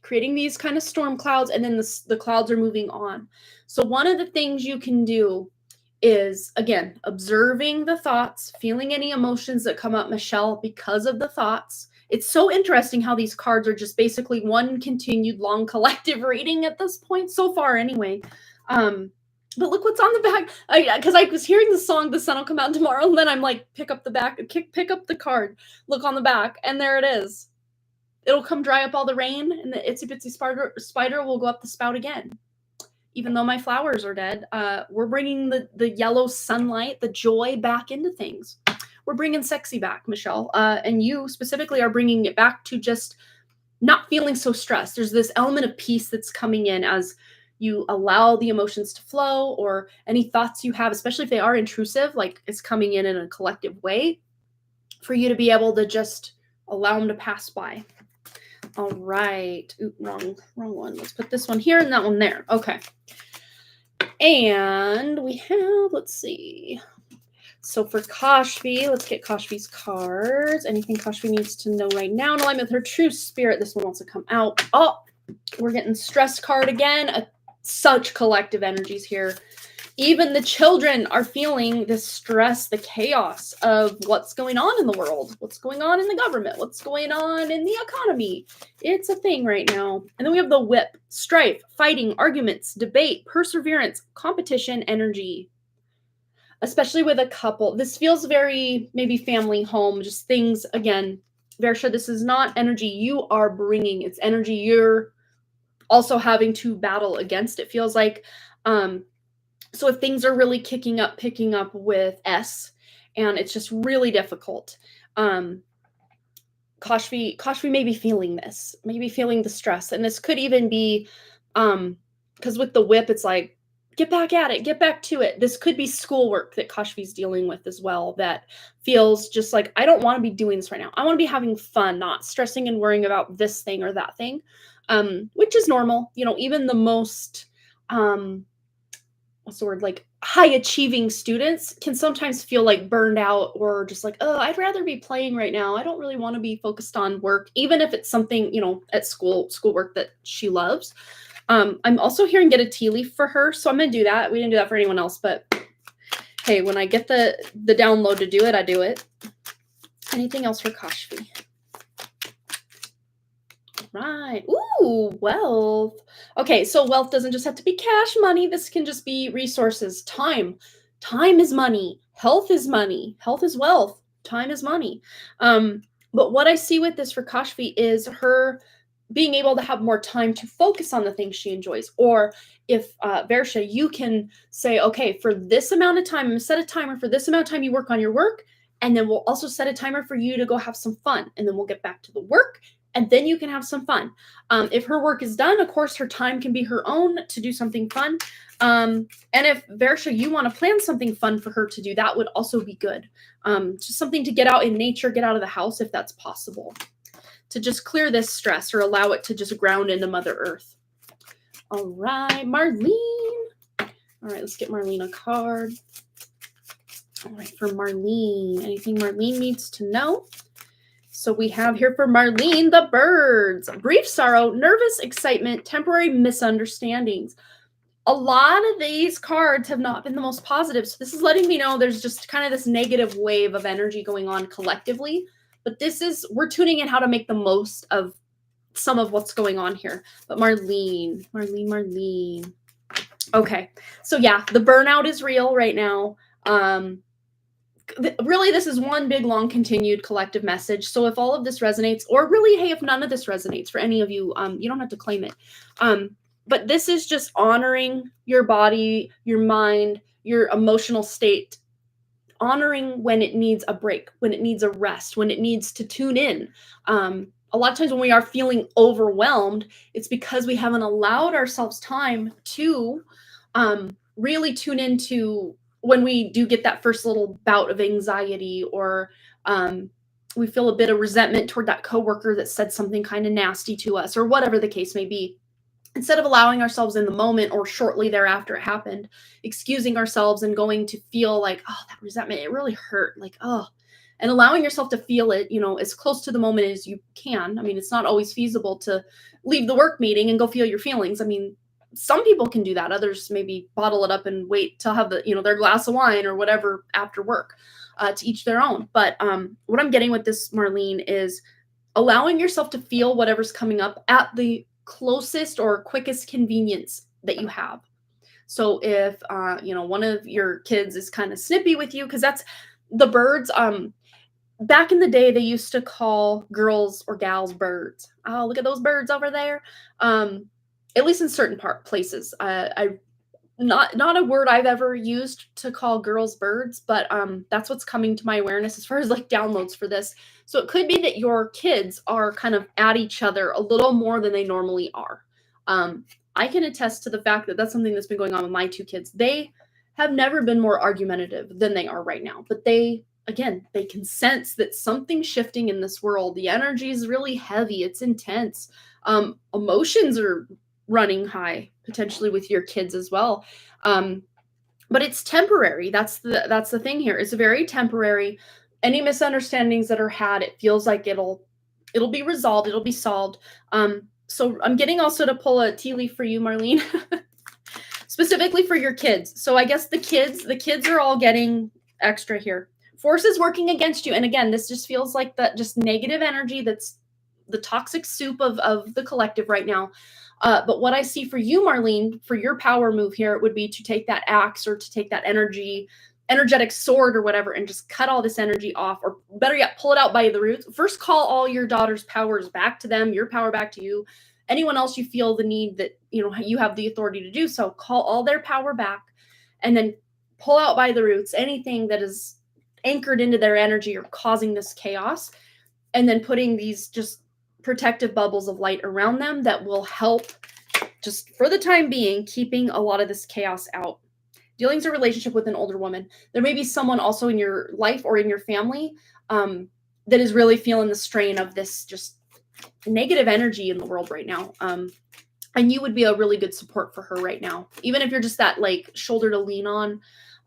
creating these kind of storm clouds, and then the clouds are moving on. So one of the things you can do is, again, observing the thoughts, feeling any emotions that come up, Michelle, because of the thoughts. It's so interesting how these cards are just basically one continued long collective reading at this point, so far anyway. But look what's on the back. Because I was hearing the song "The Sun Will Come Out Tomorrow," and then I'm like, pick up the back, pick up the card, look on the back, and there it is. It'll come dry up all the rain, and the itsy bitsy spider will go up the spout again. Even though my flowers are dead, we're bringing the yellow sunlight, the joy back into things. We're bringing sexy back, Michelle. And you specifically are bringing it back to just not feeling so stressed. There's this element of peace that's coming in as you allow the emotions to flow, or any thoughts you have, especially if they are intrusive, like it's coming in a collective way, for you to be able to just allow them to pass by. All right. Ooh, wrong one. Let's put this one here and that one there. Okay. And we have, let's see. So for Kashfi, let's get Kashfi's cards. Anything Kashfi needs to know right now in alignment with her true spirit. This one wants to come out. Oh, we're getting stress card again. Such collective energies here. Even the children are feeling the stress, the chaos of what's going on in the world, what's going on in the government, what's going on in the economy. It's a thing right now. And then we have the whip, strife, fighting, arguments, debate, perseverance, competition, energy. Especially with a couple. This feels very maybe family, home, just things. Again, Versha, this is not energy you are bringing. It's energy you're also having to battle against. It feels like, so if things are really picking up with S, and it's just really difficult, Kashfi may be feeling this, maybe feeling the stress. And this could even be, because with the whip, it's like, get back at it, get back to it. This could be schoolwork that Kashfi's dealing with as well, that feels just like, I don't want to be doing this right now. I want to be having fun, not stressing and worrying about this thing or that thing, which is normal. You know, even the most, what's the word, like high achieving students can sometimes feel like burned out, or just like, oh, I'd rather be playing right now. I don't really want to be focused on work, even if it's something, you know, at schoolwork that she loves. I'm also hearing get a tea leaf for her, so I'm gonna do that. We didn't do that for anyone else, but hey, when I get the download to do it, I do it. Anything else for Kashfi? Right. Ooh, wealth. Okay, so wealth doesn't just have to be cash money. This can just be resources. Time. Time is money. Health is money. Health is wealth. Time is money. But what I see with this for Kashfi is her being able to have more time to focus on the things she enjoys. Or if, Versha, you can say, okay, for this amount of time, I'm going to set a timer for this amount of time you work on your work, and then we'll also set a timer for you to go have some fun, and then we'll get back to the work, and then you can have some fun. If her work is done, of course, her time can be her own to do something fun. And if, Versha, you want to plan something fun for her to do, that would also be good. Just something to get out in nature, get out of the house if that's possible, to just clear this stress or allow it to just ground into Mother Earth. All right, Marlene. All right, let's get Marlene a card. All right, for Marlene, anything Marlene needs to know? So we have here for Marlene, the birds. Brief sorrow, nervous excitement, temporary misunderstandings. A lot of these cards have not been the most positive. So this is letting me know there's just kind of this negative wave of energy going on collectively. But this is, we're tuning in how to make the most of some of what's going on here. But Marlene. Okay. So yeah, the burnout is real right now. Really, this is one big, long, continued collective message. So if all of this resonates, or really, hey, if none of this resonates for any of you, you don't have to claim it. But this is just honoring your body, your mind, your emotional state, honoring when it needs a break, when it needs a rest, when it needs to tune in. A lot of times when we are feeling overwhelmed, it's because we haven't allowed ourselves time to really tune into when we do get that first little bout of anxiety, or we feel a bit of resentment toward that coworker that said something kind of nasty to us, or whatever the case may be. instead of allowing ourselves in the moment or shortly thereafter it happened, excusing ourselves and going to feel like, oh, that resentment, it really hurt. Like, oh, and allowing yourself to feel it, as close to the moment as you can. I mean, it's not always feasible to leave the work meeting and go feel your feelings. I mean, some people can do that. Others maybe bottle it up and wait till have their glass of wine or whatever after work, to each their own. But what I'm getting with this, Marlene, is allowing yourself to feel whatever's coming up at the closest or quickest convenience that you have. So if one of your kids is kind of snippy with you, because that's the birds. Back in the day, they used to call girls or gals birds. Oh, look at those birds over there. At least in certain places. I not a word I've ever used to call girls birds, but that's what's coming to my awareness as far as like downloads for this. So it could be that your kids are kind of at each other a little more than they normally are. I can attest to the fact that that's something that's been going on with my two kids. They have never been more argumentative than they are right now, but they can sense that something's shifting in this world. The energy is really heavy. It's intense. Emotions are running high potentially with your kids as well. But it's temporary. That's the thing here. It's very temporary. Any misunderstandings that are had, it feels like it'll be resolved. It'll be solved. So I'm getting also to pull a tea leaf for you, Marlene, specifically for your kids. So I guess the kids are all getting extra here. Forces working against you. And again, this just feels like that just negative energy that's the toxic soup of the collective right now. But what I see for you, Marlene, for your power move here, would be to take that axe or to take that energetic sword or whatever, and just cut all this energy off, or better yet, pull it out by the roots. First, call all your daughter's powers back to them, your power back to you. Anyone else you feel the need that, you have the authority to do so, call all their power back, and then pull out by the roots anything that is anchored into their energy or causing this chaos, and then putting these just protective bubbles of light around them that will help, just for the time being, keeping a lot of this chaos out. Dealing's a relationship with an older woman. There may be someone also in your life or in your family that is really feeling the strain of this just negative energy in the world right now. And you would be a really good support for her right now. Even if you're just that like shoulder to lean on,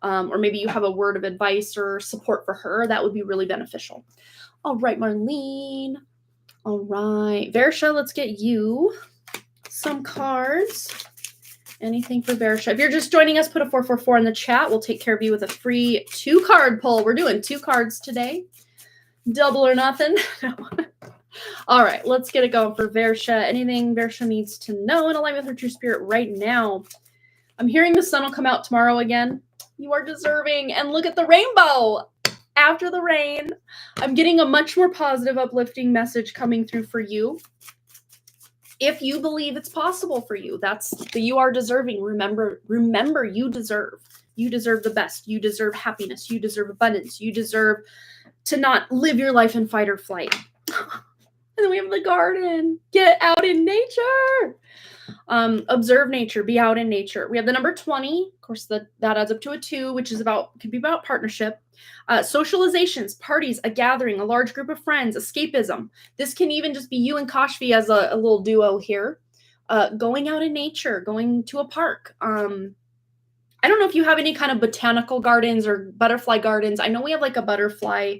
or maybe you have a word of advice or support for her, that would be really beneficial. All right, Marlene. All right, Versha, let's get you some cards. Anything for Versha. If you're just joining us, put a 444 in the chat. We'll take care of you with a free 2-card pull. We're doing 2 cards today. Double or nothing. All right, let's get it going for Versha. Anything Versha needs to know in alignment with her true spirit right now. I'm hearing the sun will come out tomorrow again. You are deserving. And look at the rainbow after the rain. I'm getting a much more positive, uplifting message coming through for you. If you believe it's possible for you, that's the you are deserving. Remember, you deserve. You deserve the best. You deserve happiness. You deserve abundance. You deserve to not live your life in fight or flight. And then we have the garden. Get out in nature. Observe nature. Be out in nature. We have the number 20. Of course, that adds up to a 2, which is could be about partnership. Socializations, parties, a gathering, a large group of friends, escapism. This can even just be you and Kashfi as a little duo here. Going out in nature, going to a park. I don't know if you have any kind of botanical gardens or butterfly gardens. I know we have like a butterfly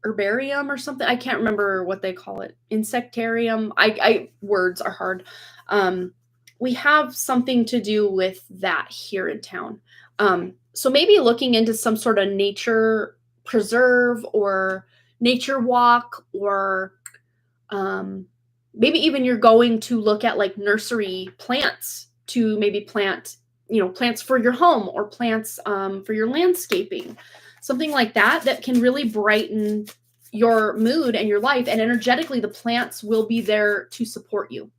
herbarium or something. I can't remember what they call it. Insectarium. Words are hard. We have something to do with that here in town. So maybe looking into some sort of nature preserve or nature walk, or maybe even you're going to look at like nursery plants to maybe plant, plants for your home or plants for your landscaping, something like that can really brighten your mood and your life. And energetically, the plants will be there to support you.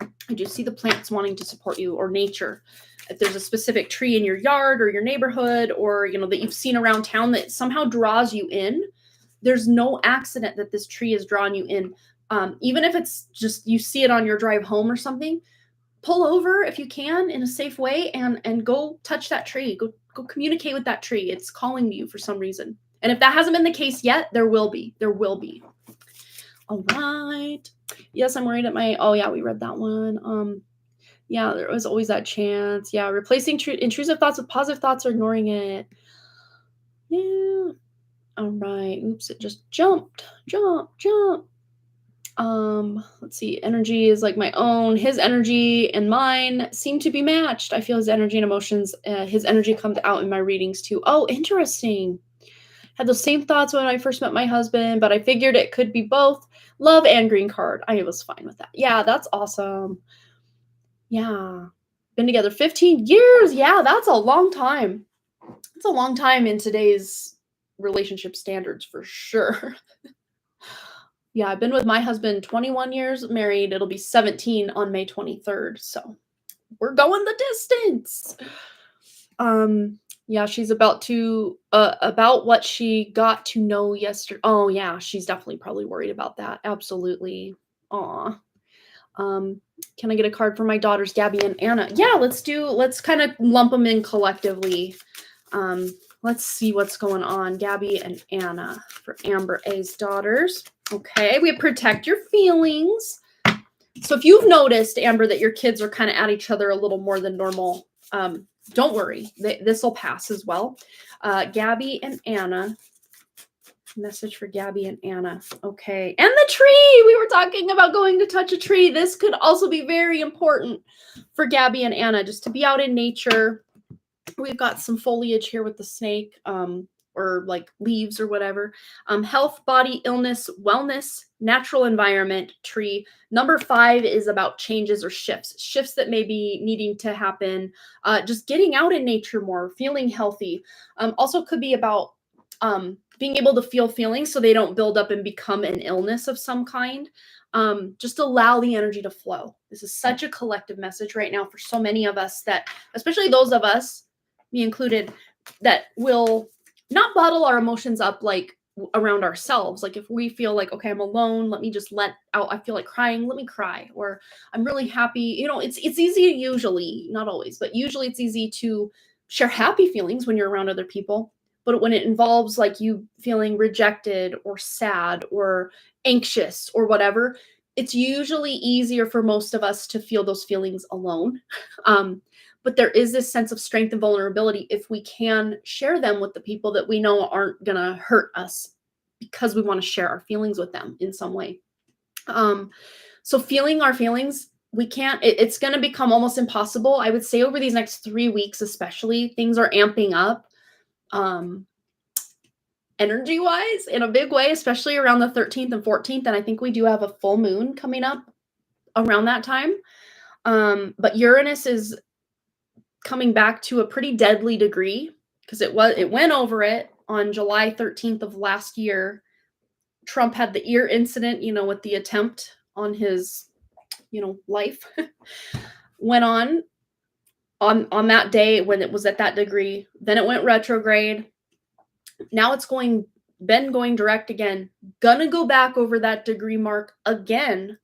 I do see the plants wanting to support you, or nature. If there's a specific tree in your yard or your neighborhood, or that you've seen around town that somehow draws you in, there's no accident that this tree is drawing you in. Even if it's just you see it on your drive home or something, pull over if you can in a safe way and go touch that tree. Go communicate with that tree. It's calling to you for some reason. And if that hasn't been the case yet, there will be. All right. Yes, I'm worried at my. Oh yeah, we read that one. Yeah, there was always that chance. Yeah, replacing intrusive thoughts with positive thoughts or ignoring it. Yeah. All right. Oops, it just jumped. Jump. Let's see. Energy is like my own. His energy and mine seem to be matched. I feel his energy and emotions. His energy comes out in my readings too. Oh, interesting. Had those same thoughts when I first met my husband, but I figured it could be both love and green card. I was fine with that. Yeah, that's awesome. Yeah. Been together 15 years. Yeah, that's a long time. It's a long time in today's relationship standards for sure. Yeah, I've been with my husband 21 years, married. It'll be 17 on May 23rd. So we're going the distance. Yeah, she's about what she got to know yesterday. Oh yeah, she's definitely probably worried about that. Absolutely. Aw. Can I get a card for my daughters, Gabby and Anna? Yeah, let's kind of lump them in collectively. Let's see what's going on. Gabby and Anna for Amber A's daughters. Okay, we protect your feelings. So if you've noticed, Amber, that your kids are kind of at each other a little more than normal, don't worry. This will pass as well. Gabby and Anna. Message for Gabby and Anna. Okay. And the tree. We were talking about going to touch a tree. This could also be very important for Gabby and Anna, just to be out in nature. We've got some foliage here with the snake, or like leaves or whatever. Health, body, illness, wellness, natural environment, tree. Number 5 is about changes or shifts that may be needing to happen. Just getting out in nature more, feeling healthy. Also could be about being able to feel feelings so they don't build up and become an illness of some kind. Just allow the energy to flow. This is such a collective message right now for so many of us, that, especially those of us, me included, that will not bottle our emotions up like around ourselves. Like if we feel like, okay, I'm alone, let me just let out, I feel like crying, let me cry. Or I'm really happy. It's easy, usually, not always, but usually it's easy to share happy feelings when you're around other people. But when it involves like you feeling rejected or sad or anxious or whatever, it's usually easier for most of us to feel those feelings alone. But there is this sense of strength and vulnerability if we can share them with the people that we know aren't going to hurt us, because we want to share our feelings with them in some way. So feeling our feelings, we can't, it's going to become almost impossible. I would say over these next 3 weeks, especially, things are amping up. Energy wise in a big way, especially around the 13th and 14th. And I think we do have a full moon coming up around that time. But Uranus is coming back to a pretty deadly degree, because it went over it on July 13th of last year. Trump had the ear incident, with the attempt on his, life. Went on that day when it was at that degree. Then it went retrograde. Now it's been going direct again. Gonna go back over that degree mark again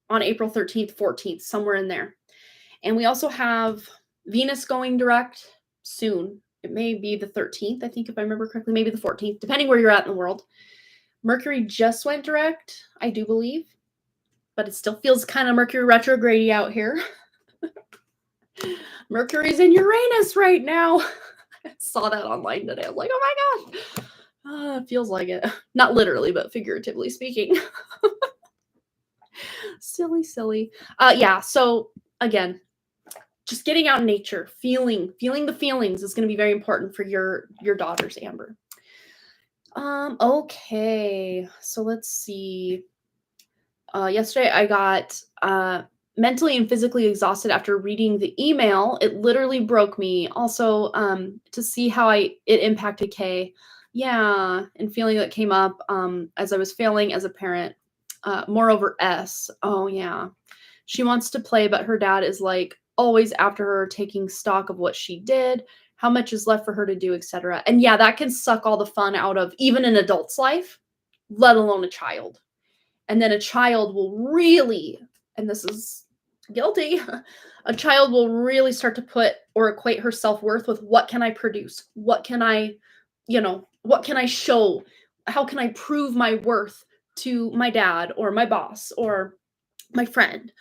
on April 13th, 14th, somewhere in there. And we also have Venus going direct soon. It may be the 13th, I think, if I remember correctly, maybe the 14th, depending where you're at in the world. Mercury just went direct, I do believe, but it still feels kind of Mercury retrograde out here. Mercury's in Uranus right now. I saw that online today. I'm like, oh my gosh. It feels like it. Not literally, but figuratively speaking. Silly. Yeah, so again, just getting out in nature, feeling the feelings is going to be very important for your daughters, Amber. Okay, so let's see. Yesterday I got mentally and physically exhausted after reading the email. It literally broke me. Also, to see how it impacted Kay. Yeah, and feeling that came up as I was failing as a parent. Moreover, S. Oh yeah, she wants to play, but her dad is like always after her, taking stock of what she did, how much is left for her to do, etc. And yeah, that can suck all the fun out of even an adult's life, let alone a child. And then a child will really, and this is guilty, a child will really start to put or equate her self-worth with what can I produce? What can I, what can I show? How can I prove my worth to my dad or my boss or my friend.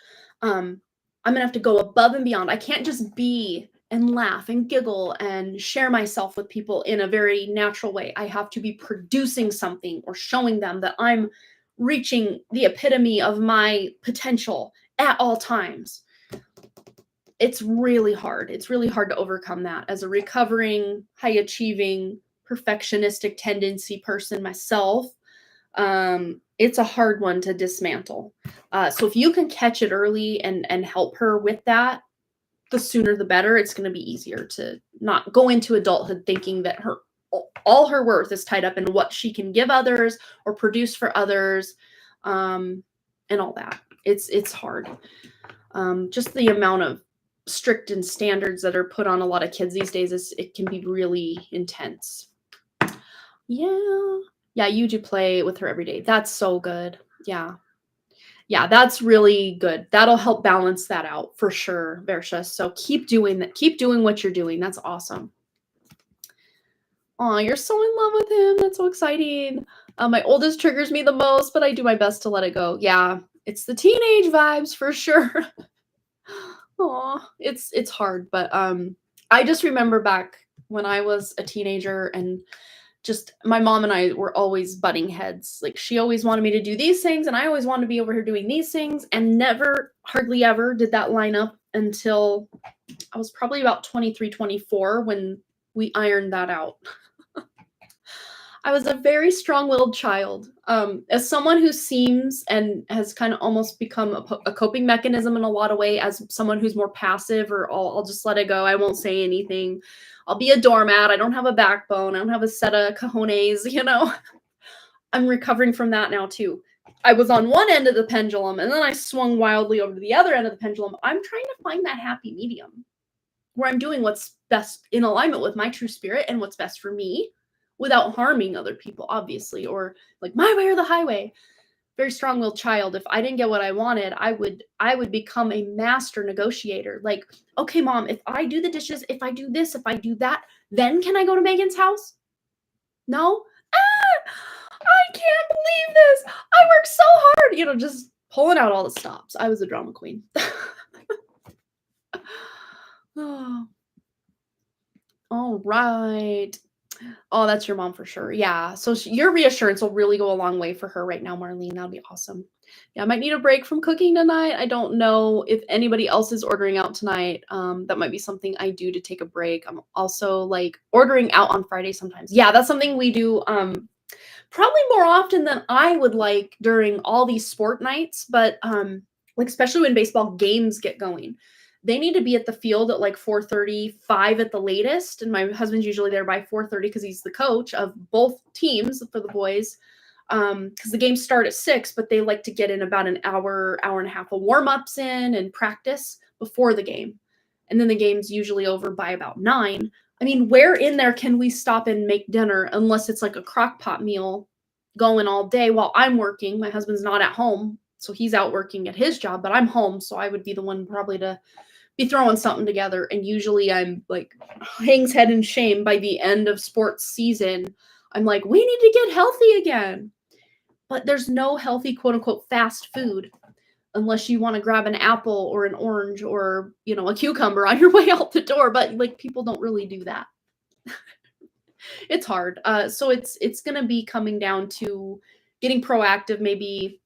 I'm gonna have to go above and beyond. I can't just be and laugh and giggle and share myself with people in a very natural way. I have to be producing something or showing them that I'm reaching the epitome of my potential at all times. It's really hard. It's really hard to overcome that. As a recovering, high achieving, perfectionistic tendency person myself, it's a hard one to dismantle. So if you can catch it early and help her with that, the sooner the better. It's going to be easier to not go into adulthood thinking that all her worth is tied up in what she can give others or produce for others, and all that. It's hard. Just the amount of strict and standards that are put on a lot of kids these days, it can be really intense. Yeah, you do play with her every day. That's so good. Yeah, that's really good. That'll help balance that out for sure, Versha. So keep doing that. Keep doing what you're doing. That's awesome. Oh, you're so in love with him. That's so exciting. My oldest triggers me the most, but I do my best to let it go. Yeah, it's the teenage vibes for sure. Oh, it's hard, but I just remember back when I was a teenager and just my mom and I were always butting heads. Like she always wanted me to do these things and I always wanted to be over here doing these things, and never, hardly ever did that line up until I was probably about 23, 24 when we ironed that out. I was a very strong-willed child. As someone who seems and has kind of almost become a coping mechanism in a lot of ways, as someone who's more passive, or I'll just let it go. I won't say anything. I'll be a doormat. I don't have a backbone. I don't have a set of cojones, I'm recovering from that now too. I was on one end of the pendulum and then I swung wildly over to the other end of the pendulum. I'm trying to find that happy medium where I'm doing what's best in alignment with my true spirit and what's best for me without harming other people, obviously, or like my way or the highway. Very strong-willed child. If I didn't get what I wanted, I would become a master negotiator. Like, okay, mom, if I do the dishes, if I do this, if I do that, then can I go to Megan's house? No? I can't believe this. I worked so hard. Just pulling out all the stops. I was a drama queen. Oh. All right. Oh, that's your mom for sure. Yeah. So your reassurance will really go a long way for her right now, Marlene. That'll be awesome. Yeah, I might need a break from cooking tonight. I don't know if anybody else is ordering out tonight. That might be something I do to take a break. I'm also like ordering out on Friday sometimes. Yeah, that's something we do probably more often than I would like during all these sport nights. But like especially when baseball games get going. They need to be at the field at like 4:35 at the latest. And my husband's usually there by 4:30 because he's the coach of both teams for the boys. Because the games start at 6, but they like to get in about an hour and a half of warm-ups in and practice before the game. And then the game's usually over by about 9. I mean, where in there can we stop and make dinner unless it's like a crock pot meal going all day while I'm working? My husband's not at home, so he's out working at his job, but I'm home, so I would be the one probably to be throwing something together. And usually I'm like hangs head in shame by the end of sports season. I'm like, we need to get healthy again. But there's no healthy, quote unquote, fast food unless you want to grab an apple or an orange or, a cucumber on your way out the door. But like people don't really do that. It's hard. So it's going to be coming down to getting proactive, maybe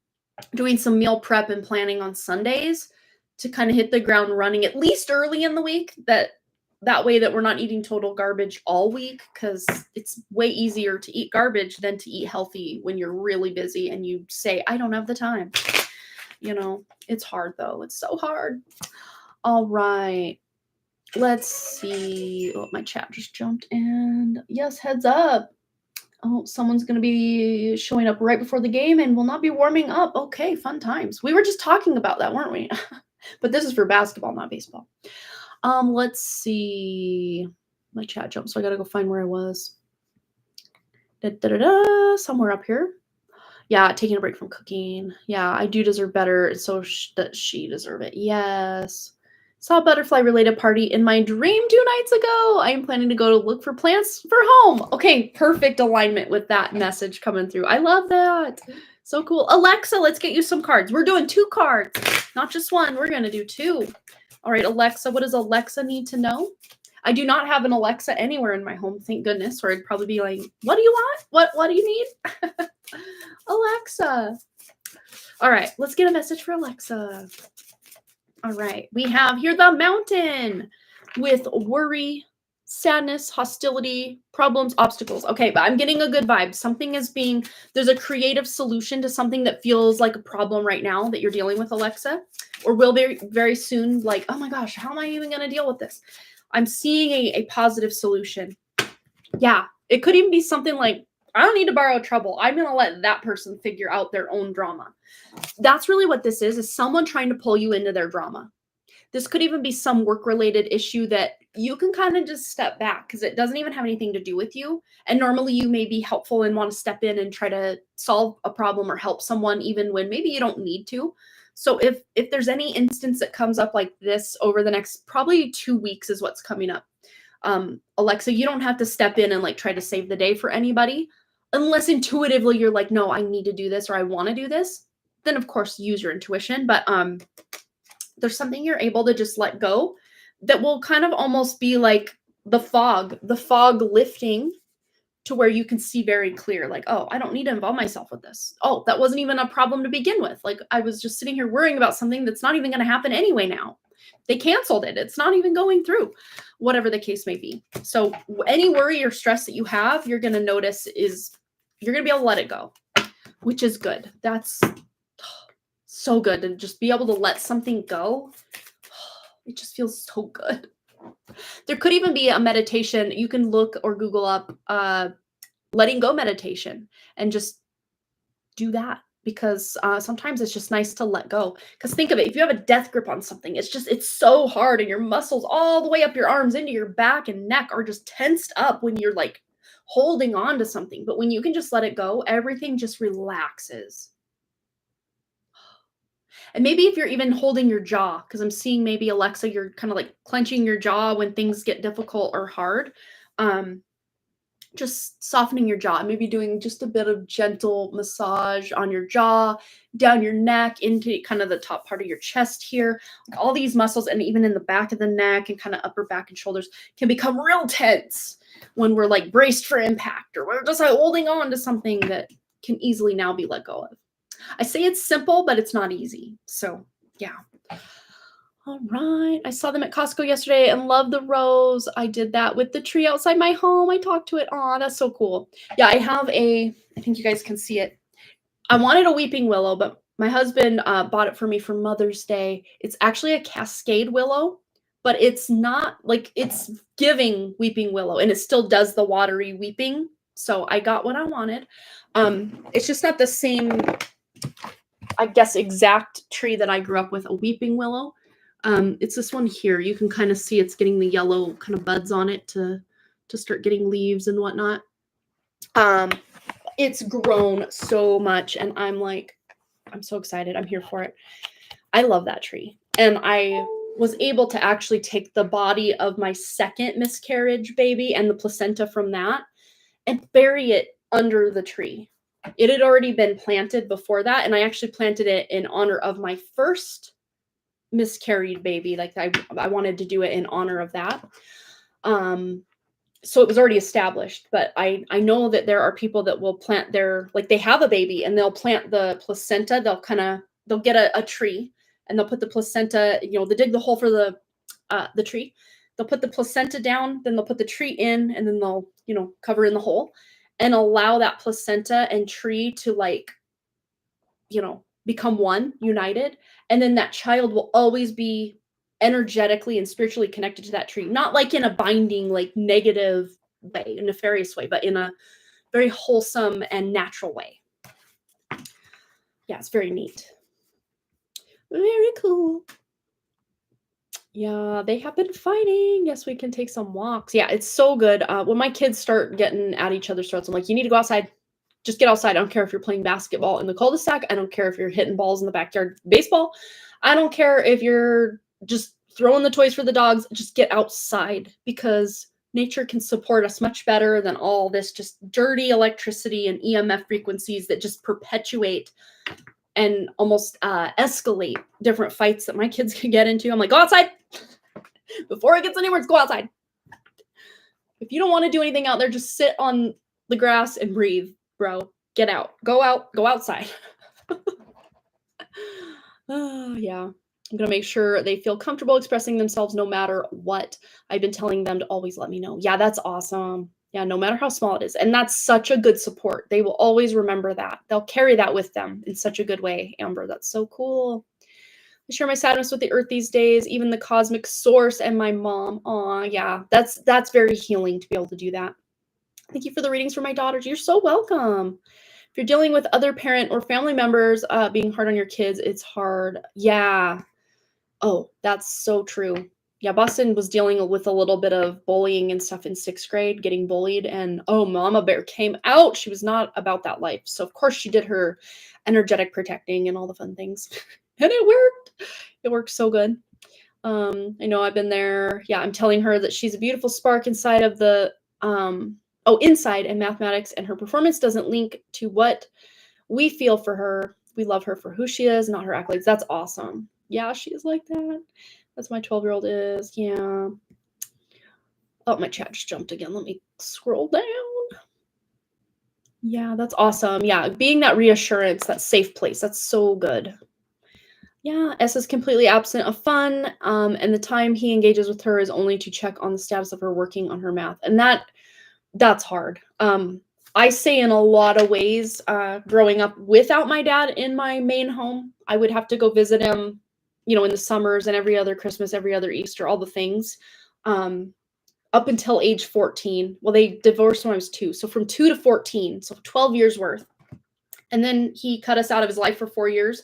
doing some meal prep and planning on Sundays to kind of hit the ground running, at least early in the week, that way that we're not eating total garbage all week, because it's way easier to eat garbage than to eat healthy when you're really busy and you say, I don't have the time. It's hard though. It's so hard. All right. Let's see. Oh, my chat just jumped in. Yes, heads up. Oh, someone's going to be showing up right before the game and will not be warming up. Okay, fun times. We were just talking about that, weren't we? But this is for basketball, not baseball. Let's see. My chat jumped, so I got to go find where I was. Somewhere up here. Yeah, taking a break from cooking. Yeah, I do deserve better, so does she deserve it. Yes. Saw a butterfly-related party in my dream 2 nights ago. I am planning to go to look for plants for home. Okay, perfect alignment with that message coming through. I love that. So cool. Alexa, let's get you some cards. We're doing 2 cards, not just 1. We're going to do 2. All right, Alexa, what does Alexa need to know? I do not have an Alexa anywhere in my home, thank goodness, or I'd probably be like, what do you want? What do you need? Alexa. All right, let's get a message for Alexa. All right, we have here the Mountain with worry, sadness, hostility, problems, obstacles. Okay, but I'm getting a good vibe. Something is being, there's a creative solution to something that feels like a problem right now that you're dealing with, Alexa, or will be very soon. Like, oh my gosh, how am I even going to deal with this? I'm seeing a positive solution. Yeah, it could even be something like, I don't need to borrow trouble. I'm going to let that person figure out their own drama. That's really what this is someone trying to pull you into their drama. This could even be some work-related issue that you can kind of just step back because it doesn't even have anything to do with you. And normally you may be helpful and want to step in and try to solve a problem or help someone even when maybe you don't need to. So if there's any instance that comes up like this over the next probably 2 weeks is what's coming up. Alexa, you don't have to step in and like try to save the day for anybody unless intuitively you're like, no, I need to do this or I want to do this. Then of course use your intuition, but there's something you're able to just let go that will kind of almost be like the fog lifting to where you can see very clear, like, oh, I don't need to involve myself with this. Oh, that wasn't even a problem to begin with. Like I was just sitting here worrying about something that's not even going to happen anyway now. They canceled it. It's not even going through, whatever the case may be. So any worry or stress that you have, you're going to notice is you're going to be able to let it go, which is good. That's so good to just be able to let something go. It just feels so good. There could even be a meditation. You can look or Google up letting go meditation and just do that because sometimes it's just nice to let go. Because think of it, if you have a death grip on something, it's so hard and your muscles all the way up your arms into your back and neck are just tensed up when you're like holding on to something. But when you can just let it go, everything just relaxes. And maybe if you're even holding your jaw, because I'm seeing maybe Alexa, you're kind of like clenching your jaw when things get difficult or hard. Just softening your jaw, maybe doing just a bit of gentle massage on your jaw, down your neck, into kind of the top part of your chest here. All these muscles, and even in the back of the neck and kind of upper back and shoulders, can become real tense when we're like braced for impact or we're just like holding on to something that can easily now be let go of. I say it's simple, but it's not easy. So yeah. All right. I saw them at Costco yesterday and love the rose. I did that with the tree outside my home. I talked to it. Aw, that's so cool. Yeah, I have I think you guys can see it. I wanted a weeping willow, but my husband bought it for me for Mother's Day. It's actually a cascade willow, but it's not like it's giving weeping willow and it still does the watery weeping. So I got what I wanted. It's just not the same, I guess, exact tree that I grew up with, a weeping willow. It's this one here. You can kind of see it's getting the yellow kind of buds on it to start getting leaves and whatnot. It's grown so much and I'm so excited. I'm here for it. I love that tree. And I was able to actually take the body of my second miscarriage baby and the placenta from that and bury it under the tree. It had already been planted before that. And I actually planted it in honor of my first miscarried baby. Like I wanted to do it in honor of that. So it was already established, but I know that there are people that will plant they have a baby and they'll plant the placenta. They'll get a tree and they'll put the placenta, they dig the hole for the tree. They'll put the placenta down, then they'll put the tree in, and then they'll, cover in the hole and allow that placenta and tree to become one, united. And then that child will always be energetically and spiritually connected to that tree. Not like in a binding, like negative way, a nefarious way, but in a very wholesome and natural way. Yeah, it's very neat. Very cool. Yeah, they have been fighting. Yes, we can take some walks. Yeah, it's so good. When my kids start getting at each other's throats, I'm like, you need to go outside. Just get outside. I don't care if you're playing basketball in the cul-de-sac. I don't care if you're hitting balls in the backyard, baseball. I don't care if you're just throwing the toys for the dogs. Just get outside because Nature can support us much better than all this just dirty electricity and EMF frequencies that just perpetuate and almost escalate different fights that my kids can get into. I'm like, go outside. Before it gets any worse, go outside. If you don't want to do anything out there, just sit on the grass and breathe, bro. Get out. Go out. Go outside. Yeah. I'm going to make sure they feel comfortable expressing themselves no matter what. I've been telling them to always let me know. Yeah, that's awesome. Yeah, no matter how small it is. And that's such a good support. They will always remember that. They'll carry that with them in such a good way. Amber, that's so cool. I share my sadness with the earth these days, even the cosmic source and my mom. Aw, yeah, that's very healing to be able to do that. Thank you for the readings for my daughters. You're so welcome. If you're dealing with other parent or family members being hard on your kids, it's hard. Yeah. Oh, that's so true. Yeah, Boston was dealing with a little bit of bullying and stuff in 6th grade, getting bullied, and oh, Mama Bear came out. She was not about that life. So of course she did her energetic protecting and all the fun things. And it worked. It worked so good. I know I've been there. Yeah, I'm telling her that she's a beautiful spark inside of the inside in mathematics, and her performance doesn't link to what we feel for her. We love her for who she is, not her accolades. That's awesome. Yeah, she is like that. That's my 12-year-old is. Yeah. Oh, my chat just jumped again. Let me scroll down. Yeah, that's awesome. Yeah, being that reassurance, that safe place. That's so good. Yeah, S is completely absent of fun, and the time he engages with her is only to check on the status of her working on her math. And that's hard. I say in a lot of ways, growing up without my dad in my main home, I would have to go visit him, in the summers and every other Christmas, every other Easter, all the things, up until age 14. Well, they divorced when I was 2. So from 2 to 14, so 12 years worth. And then he cut us out of his life for 4 years,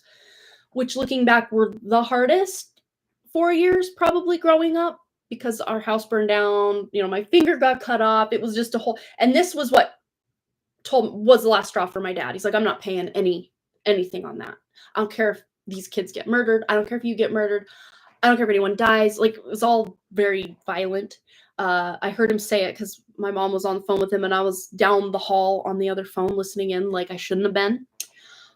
which looking back were the hardest 4 years probably growing up, because our house burned down, my finger got cut off. It was just a whole, and this was what was the last straw for my dad. He's like, I'm not paying anything on that. I don't care if these kids get murdered. I don't care if you get murdered. I don't care if anyone dies. Like, it was all very violent. I heard him say it because my mom was on the phone with him and I was down the hall on the other phone listening in like I shouldn't have been.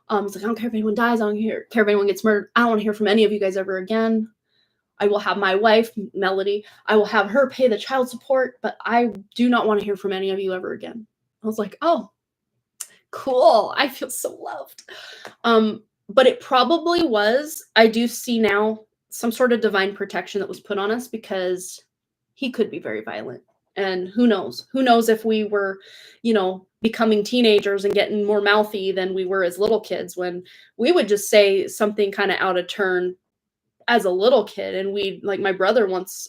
He's like, I don't care if anyone dies. I don't care if anyone gets murdered. I don't want to hear from any of you guys ever again. I will have my wife, Melody, I will have her pay the child support, but I do not want to hear from any of you ever again. I was like, oh, cool. I feel so loved. But it probably was, I do see now, some sort of divine protection that was put on us, because he could be very violent. And who knows? Who knows if we were, becoming teenagers and getting more mouthy than we were as little kids, when we would just say something kind of out of turn as a little kid. And like my brother once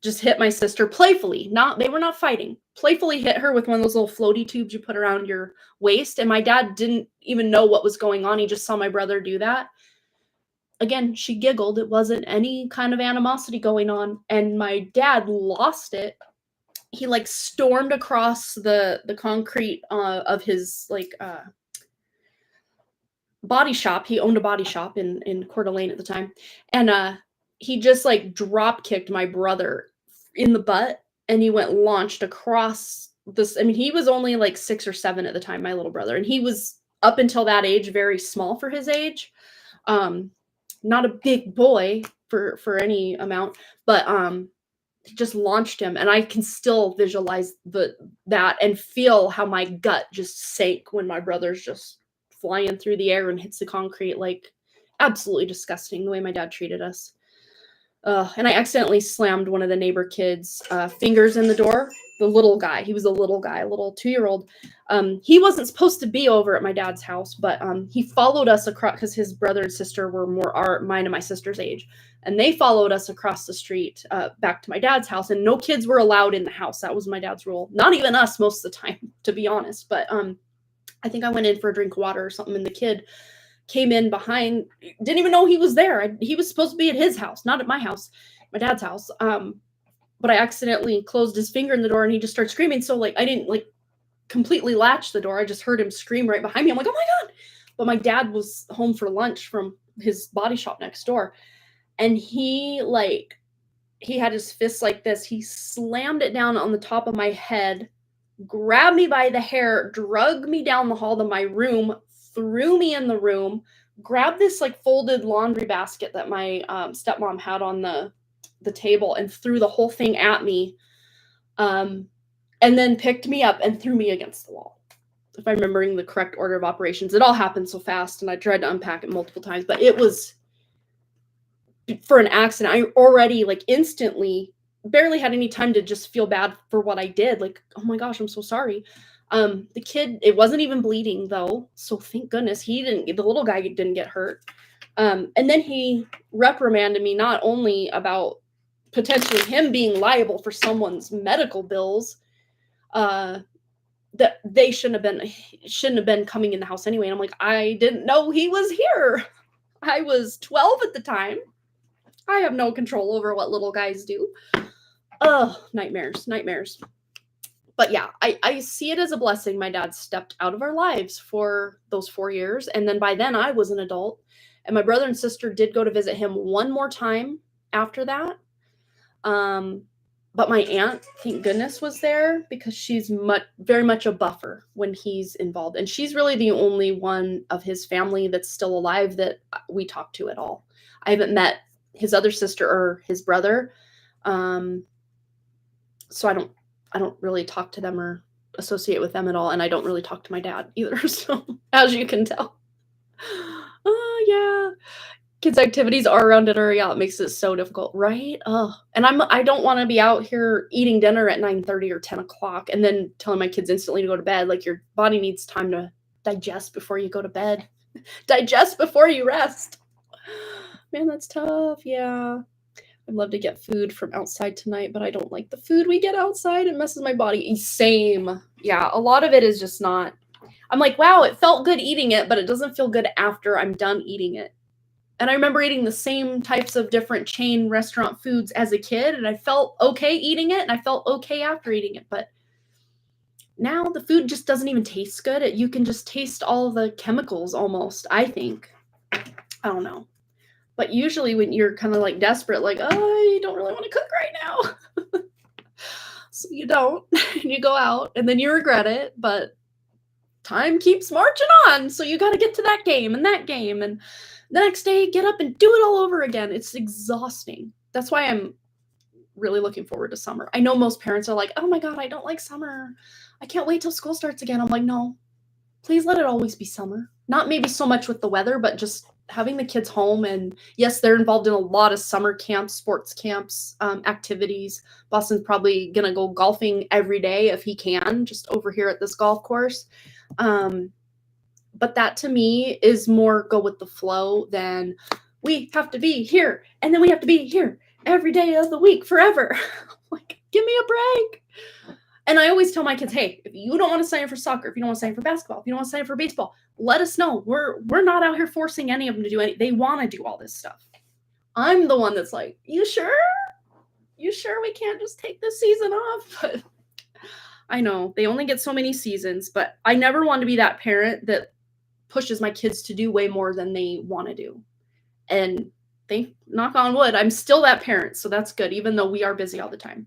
just hit my sister playfully. They were not fighting. Playfully hit her with one of those little floaty tubes you put around your waist. And my dad didn't even know what was going on. He just saw my brother do that. Again, she giggled. It wasn't any kind of animosity going on. And my dad lost it. He stormed across the concrete of his body shop. He owned a body shop in Coeur d'Alene at the time. And he just drop kicked my brother in the butt, and he went launched across this. I mean, he was only 6 or 7 at the time, my little brother. And he was, up until that age, very small for his age. Not a big boy for any amount, but just launched him. And I can still visualize that and feel how my gut just sank when my brother's just flying through the air and hits the concrete. Absolutely disgusting the way my dad treated us. And I accidentally slammed one of the neighbor kids' fingers in the door. The little guy, he was a little guy, a little 2-year-old. He wasn't supposed to be over at my dad's house, but he followed us across, because his brother and sister were mine and my sister's age. And they followed us across the street back to my dad's house, and no kids were allowed in the house. That was my dad's rule. Not even us most of the time, to be honest. But I think I went in for a drink of water or something, and the kid came in behind, didn't even know he was there. He was supposed to be at his house, not at my house, my dad's house. But I accidentally closed his finger in the door, and he just started screaming. So I didn't completely latch the door. I just heard him scream right behind me. I'm like, oh my God. But my dad was home for lunch from his body shop next door. And he he had his fist like this. He slammed it down on the top of my head, grabbed me by the hair, drug me down the hall to my room, threw me in the room, grabbed this like folded laundry basket that my stepmom had on the table and threw the whole thing at me. And then picked me up and threw me against the wall. If I'm remembering the correct order of operations, it all happened so fast and I tried to unpack it multiple times, but it was for an accident. I already like instantly barely had any time to just feel bad for what I did. Like, oh my gosh, I'm so sorry. The kid, it wasn't even bleeding though. So thank goodness the little guy didn't get hurt. And then he reprimanded me not only about potentially him being liable for someone's medical bills, that they shouldn't have been coming in the house anyway. And I'm like, I didn't know he was here. I was 12 at the time. I have no control over what little guys do. Oh, nightmares. But yeah, I see it as a blessing. My dad stepped out of our lives for those 4 years. And then by then I was an adult. And my brother and sister did go to visit him one more time after that. But my aunt, thank goodness, was there because she's very much a buffer when he's involved. And she's really the only one of his family that's still alive that we talk to at all. I haven't met his other sister or his brother. So I don't really talk to them or associate with them at all. And I don't really talk to my dad either. So as you can tell. Oh, yeah. Kids' activities are around dinner. Yeah, it makes it so difficult, right? Oh, and I don't want to be out here eating dinner at 9:30 or 10 o'clock and then telling my kids instantly to go to bed. Like your body needs time to digest before you go to bed. Digest before you rest. Man, that's tough. Yeah. I'd love to get food from outside tonight, but I don't like the food we get outside. It messes my body. Same. Yeah, a lot of it is just not. I'm like, wow, it felt good eating it, but it doesn't feel good after I'm done eating it. And I remember eating the same types of different chain restaurant foods as a kid, and I felt okay eating it, and I felt okay after eating it. But now the food just doesn't even taste good. You can just taste all the chemicals almost, I think. I don't know. But usually when you're kind of like desperate, like, oh, I don't really want to cook right now. So you don't, and you go out, and then you regret it, but time keeps marching on. So you got to get to that game, and the next day, get up and do it all over again. It's exhausting. That's why I'm really looking forward to summer. I know most parents are like, oh my God, I don't like summer. I can't wait till school starts again. I'm like, no, please let it always be summer. Not maybe so much with the weather, but just having the kids home. And yes, they're involved in a lot of summer camps, sports camps, activities. Boston's probably going to go golfing every day if he can, just over here at this golf course. But that to me is more go with the flow than we have to be here and then we have to be here every day of the week forever. Like, give me a break. And I always tell my kids, hey, if you don't want to sign up for soccer, if you don't want to sign up for basketball, if you don't want to sign up for baseball, let us know. We're not out here forcing any of them to do anything. They want to do all this stuff. I'm the one that's like, you sure? You sure we can't just take this season off? But I know they only get so many seasons, but I never want to be that parent that pushes my kids to do way more than they want to do. And knock on wood, I'm still that parent, so that's good, even though we are busy all the time.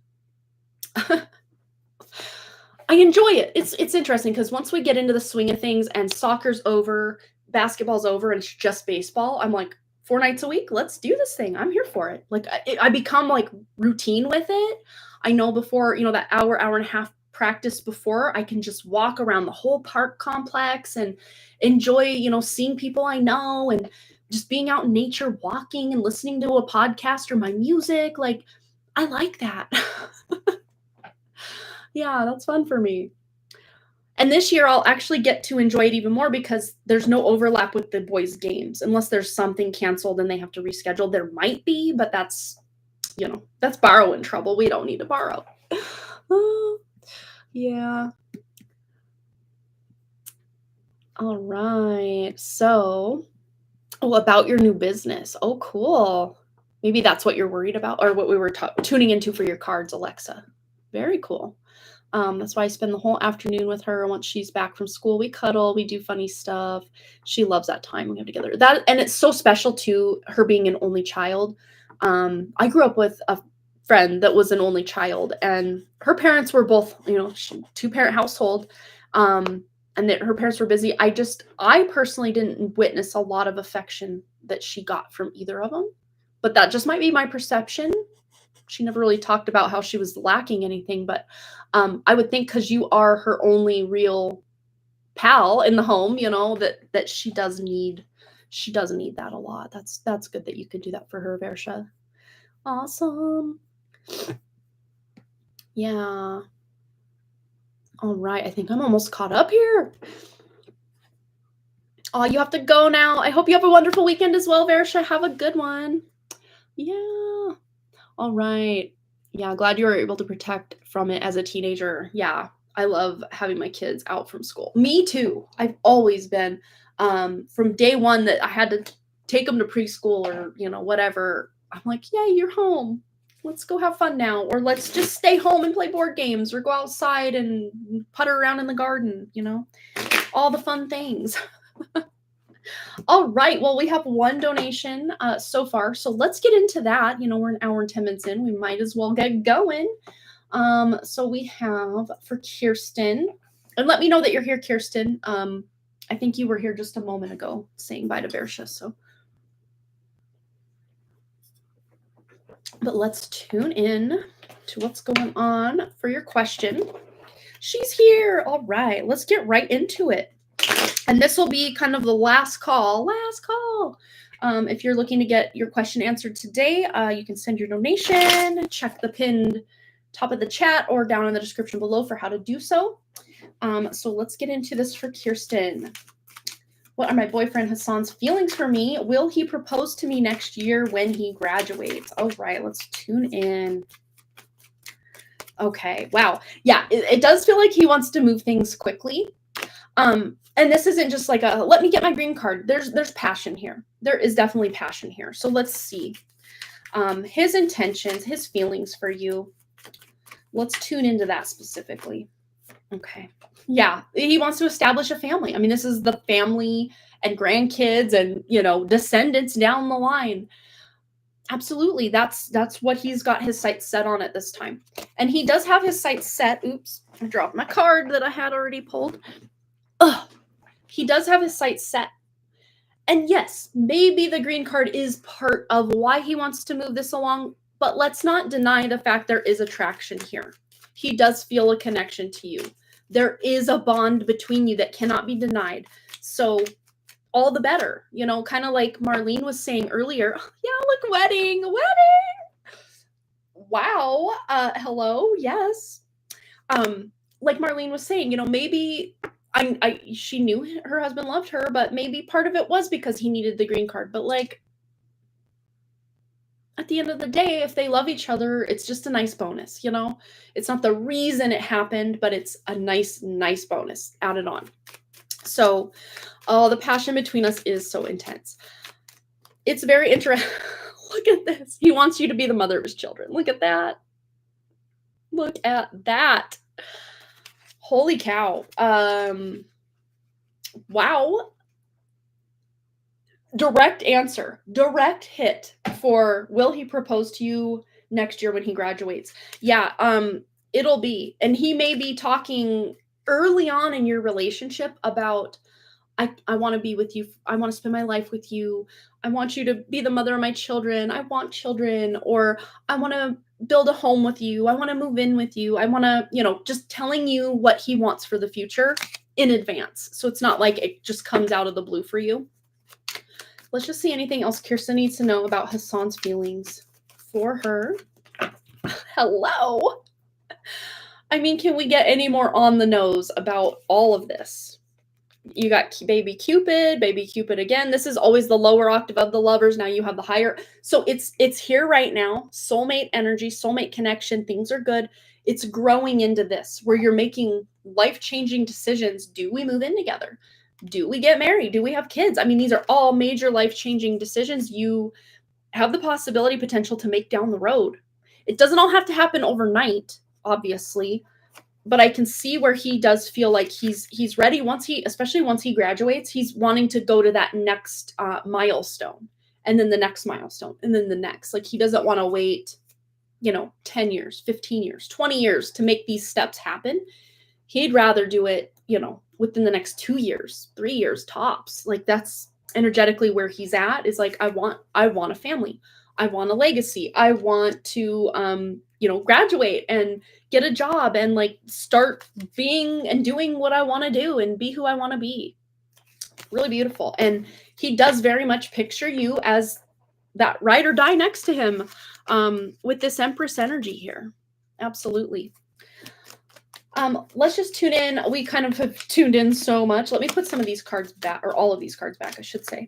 I enjoy it. It's interesting because once we get into the swing of things and soccer's over, basketball's over, and it's just baseball, I'm like, 4 nights a week, let's do this thing. I'm here for it. Like I become like routine with it. I know before, that hour and a half practice before, I can just walk around the whole park complex and enjoy, seeing people I know and just being out in nature, walking and listening to a podcast or my music. Like, I like that. Yeah, that's fun for me. And this year I'll actually get to enjoy it even more because there's no overlap with the boys' games. Unless there's something canceled and they have to reschedule. There might be, but that's borrowing trouble. We don't need to borrow. Yeah. All right. So, about your new business. Oh, cool. Maybe that's what you're worried about or what we were tuning into for your cards, Alexa. Very cool. That's why I spend the whole afternoon with her. Once she's back from school, we cuddle, we do funny stuff. She loves that time we have together. And it's so special too, her being an only child. I grew up with a friend that was an only child, and her parents were both, two-parent household, and that her parents were busy. I personally didn't witness a lot of affection that she got from either of them, but that just might be my perception. She never really talked about how she was lacking anything, but I would think because you are her only real pal in the home, that she does need that a lot. That's good that you could do that for her, Versha. Awesome. Yeah. All right. I think I'm almost caught up here. Oh, you have to go now. I hope you have a wonderful weekend as well, Versha. Have a good one. Yeah. All right. Yeah, glad you were able to protect from it as a teenager. Yeah, I love having my kids out from school. Me too. I've always been, from day one that I had to take them to preschool or, whatever. I'm like, yeah, you're home. Let's go have fun now. Or let's just stay home and play board games or go outside and putter around in the garden, all the fun things. All right. Well, we have one donation so far. So let's get into that. We're an hour and 10 minutes in. We might as well get going. So we have for Kirsten. And let me know that you're here, Kirsten. I think you were here just a moment ago saying bye to Versha. So, but let's tune in to what's going on for your question. She's here. All right. Let's get right into it. And this will be kind of the last call. If you're looking to get your question answered today, you can send your donation, check the pinned top of the chat or down in the description below for how to do so. So let's get into this for Kirsten. What are my boyfriend Hassan's feelings for me? Will he propose to me next year when he graduates? All right, let's tune in. Okay, wow. Yeah, it does feel like he wants to move things quickly. And this isn't just like let me get my green card. There's passion here. There is definitely passion here. So let's see. His intentions, his feelings for you. Let's tune into that specifically. Okay. Yeah, he wants to establish a family. I mean, this is the family and grandkids and, descendants down the line. Absolutely. That's what he's got his sights set on at this time. And he does have his sights set. Oops, I dropped my card that I had already pulled. He does have his sights set. And yes, maybe the green card is part of why he wants to move this along, but let's not deny the fact there is attraction here. He does feel a connection to you. There is a bond between you that cannot be denied. So all the better, kind of like Marlene was saying earlier. Yeah, look, wedding. Wow. Hello. Yes. Like Marlene was saying, maybe she knew her husband loved her, but maybe part of it was because he needed the green card. But like, at the end of the day, if they love each other, it's just a nice bonus, It's not the reason it happened, but it's a nice bonus added on. So, the passion between us is so intense. It's very interesting. Look at this. He wants you to be the mother of his children. Look at that. Look at that. Holy cow. Wow. Direct answer. Direct hit for will he propose to you next year when he graduates? Yeah, it'll be. And he may be talking early on in your relationship about I want to be with you. I want to spend my life with you. I want you to be the mother of my children. I want children, or I want to build a home with you. I want to move in with you. I want to, just telling you what he wants for the future in advance. So it's not like it just comes out of the blue for you. Let's just see anything else Kirsten needs to know about Hassan's feelings for her. Hello. I mean, can we get any more on the nose about all of this? You got baby Cupid again. This is always the lower octave of the lovers. Now you have the higher. So it's here right now. Soulmate energy, soulmate connection. Things are good. It's growing into this where you're making life-changing decisions. Do we move in together? Do we get married? Do we have kids? I mean, these are all major life-changing decisions you have the possibility, potential to make down the road. It doesn't all have to happen overnight, obviously. But I can see where he does feel like he's ready especially once he graduates, he's wanting to go to that next milestone, and then the next milestone, and then the next. Like he doesn't want to wait 10 years, 15 years, 20 years to make these steps happen. He'd rather do it, within the next 2 years, 3 years tops. Like, that's energetically where he's at, is like, I want a family. I want a legacy. I want to, graduate and get a job and like start being and doing what I want to do and be who I want to be. Really beautiful. And he does very much picture you as that ride or die next to him, with this Empress energy here. Absolutely. Let's just tune in. We kind of have tuned in so much. Let me put some of these cards back, or all of these cards back, I should say.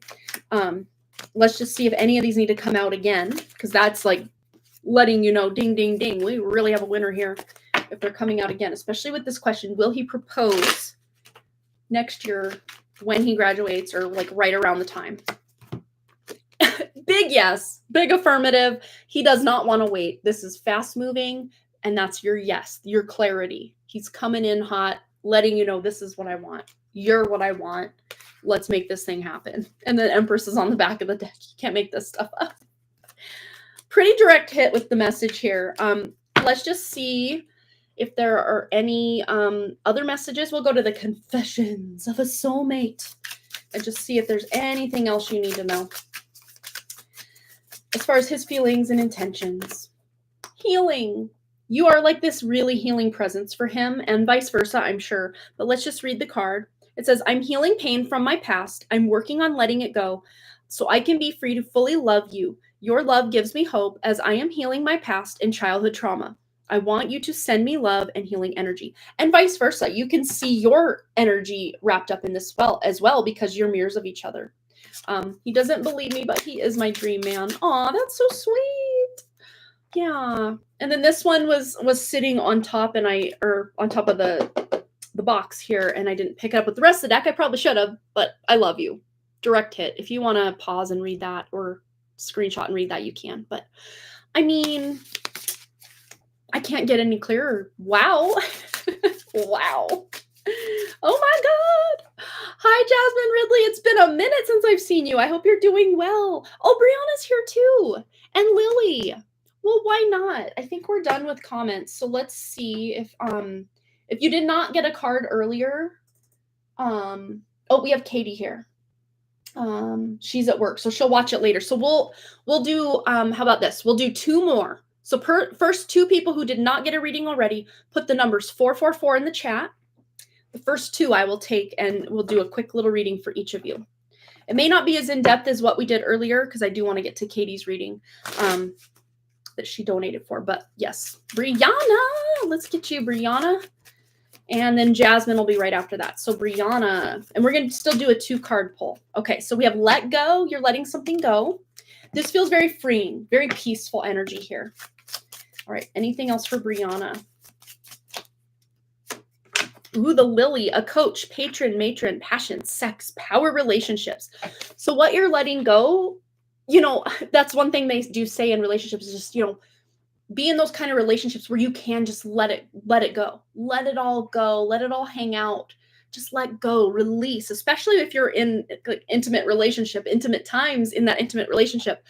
Let's just see if any of these need to come out again, because that's like letting you know, ding, ding, ding. We really have a winner here if they're coming out again, especially with this question. Will he propose next year when he graduates, or like right around the time? Big yes, big affirmative. He does not want to wait. This is fast moving, and that's your yes, your clarity. He's coming in hot, letting you know, this is what I want. You're what I want. Let's make this thing happen. And then Empress is on the back of the deck. You can't make this stuff up. Pretty direct hit with the message here. Let's just see if there are any other messages. We'll go to the confessions of a soulmate and just see if there's anything else you need to know as far as his feelings and intentions. Healing. You are like this really healing presence for him, and vice versa, I'm sure. But let's just read the card. It says, I'm healing pain from my past. I'm working on letting it go so I can be free to fully love you. Your love gives me hope as I am healing my past and childhood trauma. I want you to send me love and healing energy. And vice versa. You can see your energy wrapped up in this as well, because you're mirrors of each other. He doesn't believe me, but he is my dream man. Aw, that's so sweet. Yeah. And then this one was sitting on top, and on top of the box here, and I didn't pick it up with the rest of the deck. I probably should have, but I love you. Direct hit. If you want to pause and read that, or screenshot and read that, you can. But I mean, I can't get any clearer. Wow. Wow. Oh my God. Hi, Jasmine Ridley. It's been a minute since I've seen you. I hope you're doing well. Oh, Brianna's here too. And Lily. Well, why not? I think we're done with comments. So let's see if you did not get a card earlier. Oh, we have Katie here. She's at work, so she'll watch it later. So we'll do how about this? We'll do 2 more. So first 2 people who did not get a reading already, put the numbers 444 in the chat. The first 2 I will take, and we'll do a quick little reading for each of you. It may not be as in-depth as what we did earlier, because I do want to get to Katie's reading that she donated for. But yes, Brianna, let's get you, Brianna. And then Jasmine will be right after that. So Brianna, and we're going to still do a 2-card pull. Okay, so we have let go. You're letting something go. This feels very freeing, very peaceful energy here. All right, anything else for Brianna? Ooh, the Lily, a coach, patron, matron, passion, sex, power, relationships. So what you're letting go, that's one thing they do say in relationships is just, be in those kind of relationships where you can just let it go. Let it all go. Let it all hang out. Just let go, release, especially if you're in like intimate relationship, intimate times in that intimate relationship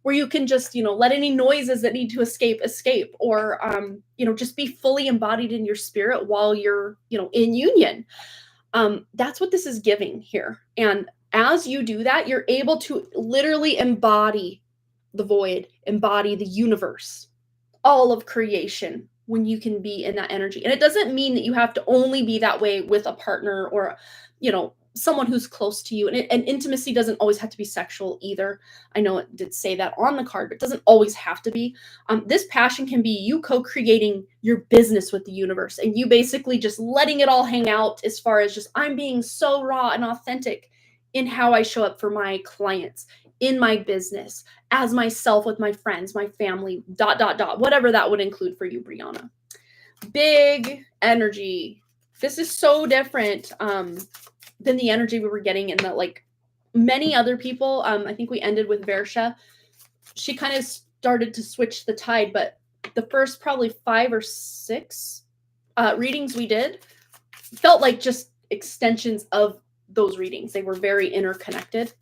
where you can just, let any noises that need to escape, or, just be fully embodied in your spirit while you're, in union. That's what this is giving here. And as you do that, you're able to literally embody the void, embody the universe, all of creation, when you can be in that energy. And it doesn't mean that you have to only be that way with a partner or, someone who's close to you. And intimacy doesn't always have to be sexual either. I know it did say that on the card, but it doesn't always have to be. This passion can be you co-creating your business with the universe, and you basically just letting it all hang out as far as just, I'm being so raw and authentic in how I show up for my clients, in my business, as myself with my friends, my family, ... whatever that would include for you, Brianna. Big energy. This is so different than the energy we were getting in the, like, many other people. I think we ended with Versha. She kind of started to switch the tide, but the first probably 5 or 6 readings we did felt like just extensions of those readings. They were very interconnected.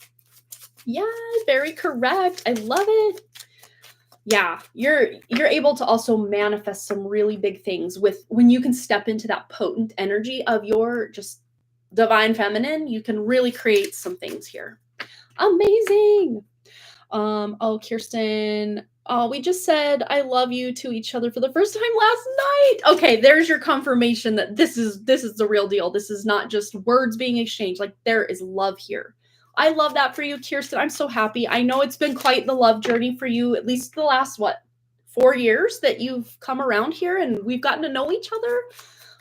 Yeah, very correct. I love it. Yeah, you're able to also manifest some really big things with when you can step into that potent energy of your just divine feminine, you can really create some things here. Amazing. Oh, Kirsten, oh, we just said I love you to each other for the first time last night. Okay, there's your confirmation that this is the real deal. This is not just words being exchanged. Like there is love here. I love that for you, Kirsten. I'm so happy. I know it's been quite the love journey for you, at least the last 4 years that you've come around here and we've gotten to know each other.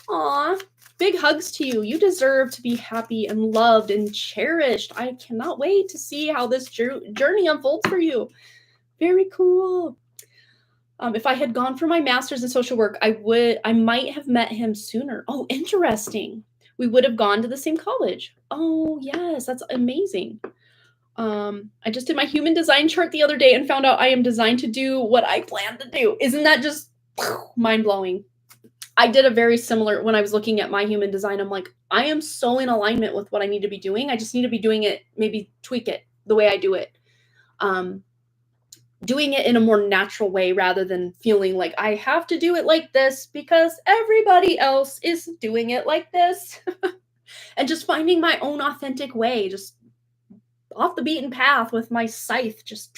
Aw, big hugs to you. You deserve to be happy and loved and cherished. I cannot wait to see how this journey unfolds for you. Very cool. If I had gone for my master's in social work, I might have met him sooner. Oh, interesting. We would have gone to the same college. Oh, yes, that's amazing. I just did my human design chart the other day and found out I am designed to do what I plan to do. Isn't that just mind blowing? I did a very similar when I was looking at my human design. I'm like, I am so in alignment with what I need to be doing. I just need to be doing it, maybe tweak it the way I do it. Doing it in a more natural way rather than feeling like I have to do it like this because everybody else is doing it like this. And just finding my own authentic way, just off the beaten path with my scythe, just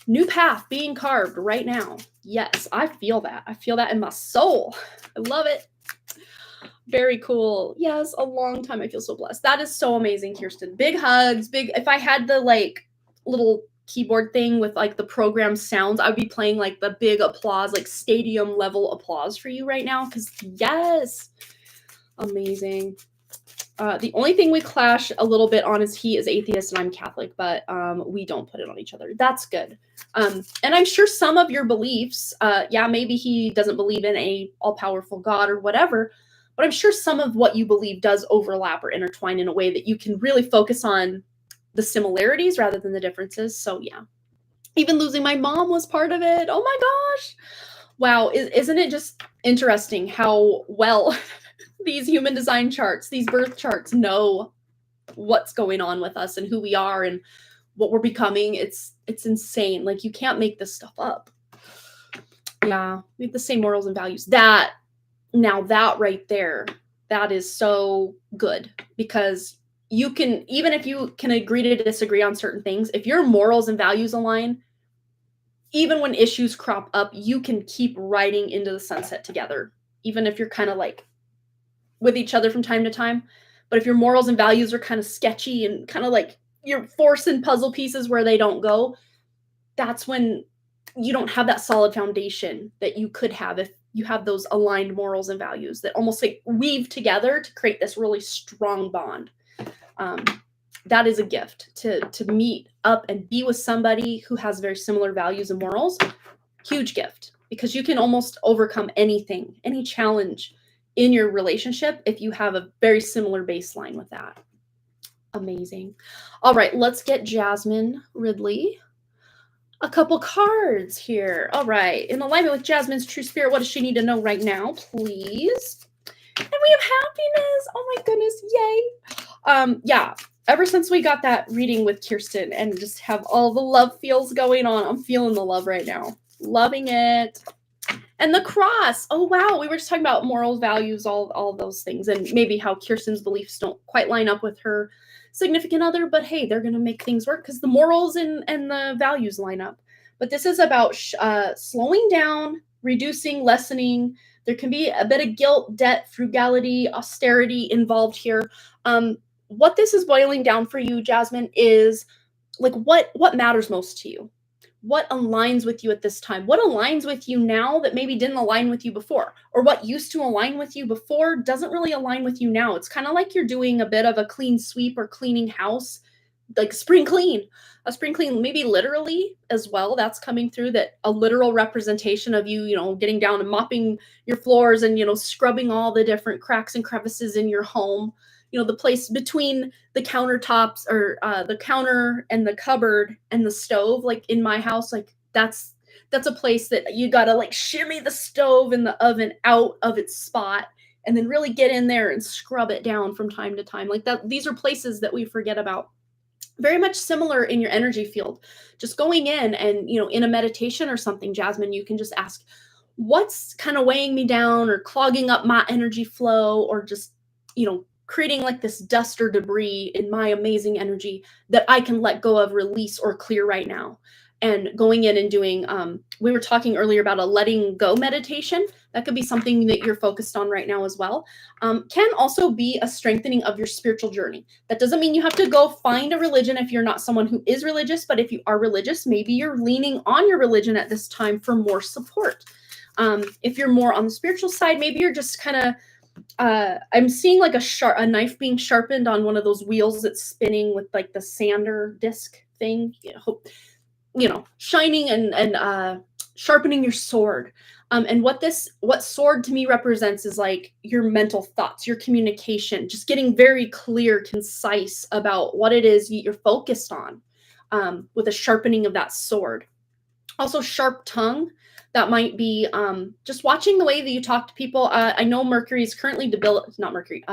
new path being carved right now. Yes, I feel that. I feel that in my soul. I love it. Very cool. Yes, a long time. I feel so blessed. That is so amazing, Kirsten. Big hugs. If I had the like little keyboard thing with like the program sounds, I'd be playing like the big applause, like stadium level applause for you right now. Because yes, amazing. The only thing we clash a little bit on is he is atheist and I'm Catholic, but we don't put it on each other. That's good. And I'm sure some of your beliefs, maybe he doesn't believe in a all-powerful God or whatever, but I'm sure some of what you believe does overlap or intertwine in a way that you can really focus on the similarities rather than the differences. So yeah, even losing my mom was part of it. Oh my gosh. Wow. Isn't it just interesting how well these human design charts, these birth charts know what's going on with us and who we are and what we're becoming. It's insane. Like you can't make this stuff up. Yeah, we have the same morals and values. That right there, that is so good because you can, even if you can agree to disagree on certain things, if your morals and values align, even when issues crop up, you can keep riding into the sunset together, even if you're kind of like with each other from time to time. But if your morals and values are kind of sketchy and kind of like you're forcing puzzle pieces where they don't go, that's when you don't have that solid foundation that you could have if you have those aligned morals and values that almost like weave together to create this really strong bond. That is a gift to meet up and be with somebody who has very similar values and morals. Huge gift because you can almost overcome anything, any challenge in your relationship if you have a very similar baseline with that. Amazing. All right, let's get Jasmine Ridley a couple cards here. All right, in alignment with Jasmine's true spirit, what does she need to know right now, please? And we have happiness. Oh my goodness, yay. Ever since we got that reading with Kirsten and just have all the love feels going on, I'm feeling the love right now. Loving it. And the cross. Oh, wow. We were just talking about morals, values, all those things, and maybe how Kirsten's beliefs don't quite line up with her significant other, but hey, they're going to make things work because the morals and the values line up. But this is about slowing down, reducing, lessening. There can be a bit of guilt, debt, frugality, austerity involved here. What this is boiling down for you, Jasmine, is like what matters most to you? What aligns with you at this time? What aligns with you now that maybe didn't align with you before? Or what used to align with you before doesn't really align with you now? It's kind of like you're doing a bit of a clean sweep or cleaning house, like spring clean. A spring clean, maybe literally as well. That's coming through, that a literal representation of you, getting down and mopping your floors and, scrubbing all the different cracks and crevices in your home. The place between the countertops or the counter and the cupboard and the stove, like in my house, like that's a place that you got to like shimmy the stove and the oven out of its spot and then really get in there and scrub it down from time to time. Like that, these are places that we forget about. very much similar in your energy field. Just going in and, in a meditation or something, Jasmine, you can just ask, what's kind of weighing me down or clogging up my energy flow, or just, creating like this dust or debris in my amazing energy that I can let go of, release, or clear right now. And going in and doing, we were talking earlier about a letting go meditation. That could be something that you're focused on right now as well. Can also be a strengthening of your spiritual journey. That doesn't mean you have to go find a religion if you're not someone who is religious, but if you are religious, maybe you're leaning on your religion at this time for more support. If you're more on the spiritual side, maybe you're just kind of, I'm seeing like a knife being sharpened on one of those wheels that's spinning with like the sander disc thing. Shining and sharpening your sword. And what sword to me represents is like your mental thoughts, your communication, just getting very clear, concise about what it is you're focused on, with a sharpening of that sword. Also, sharp tongue. That might be just watching the way that you talk to people. I know Mercury is currently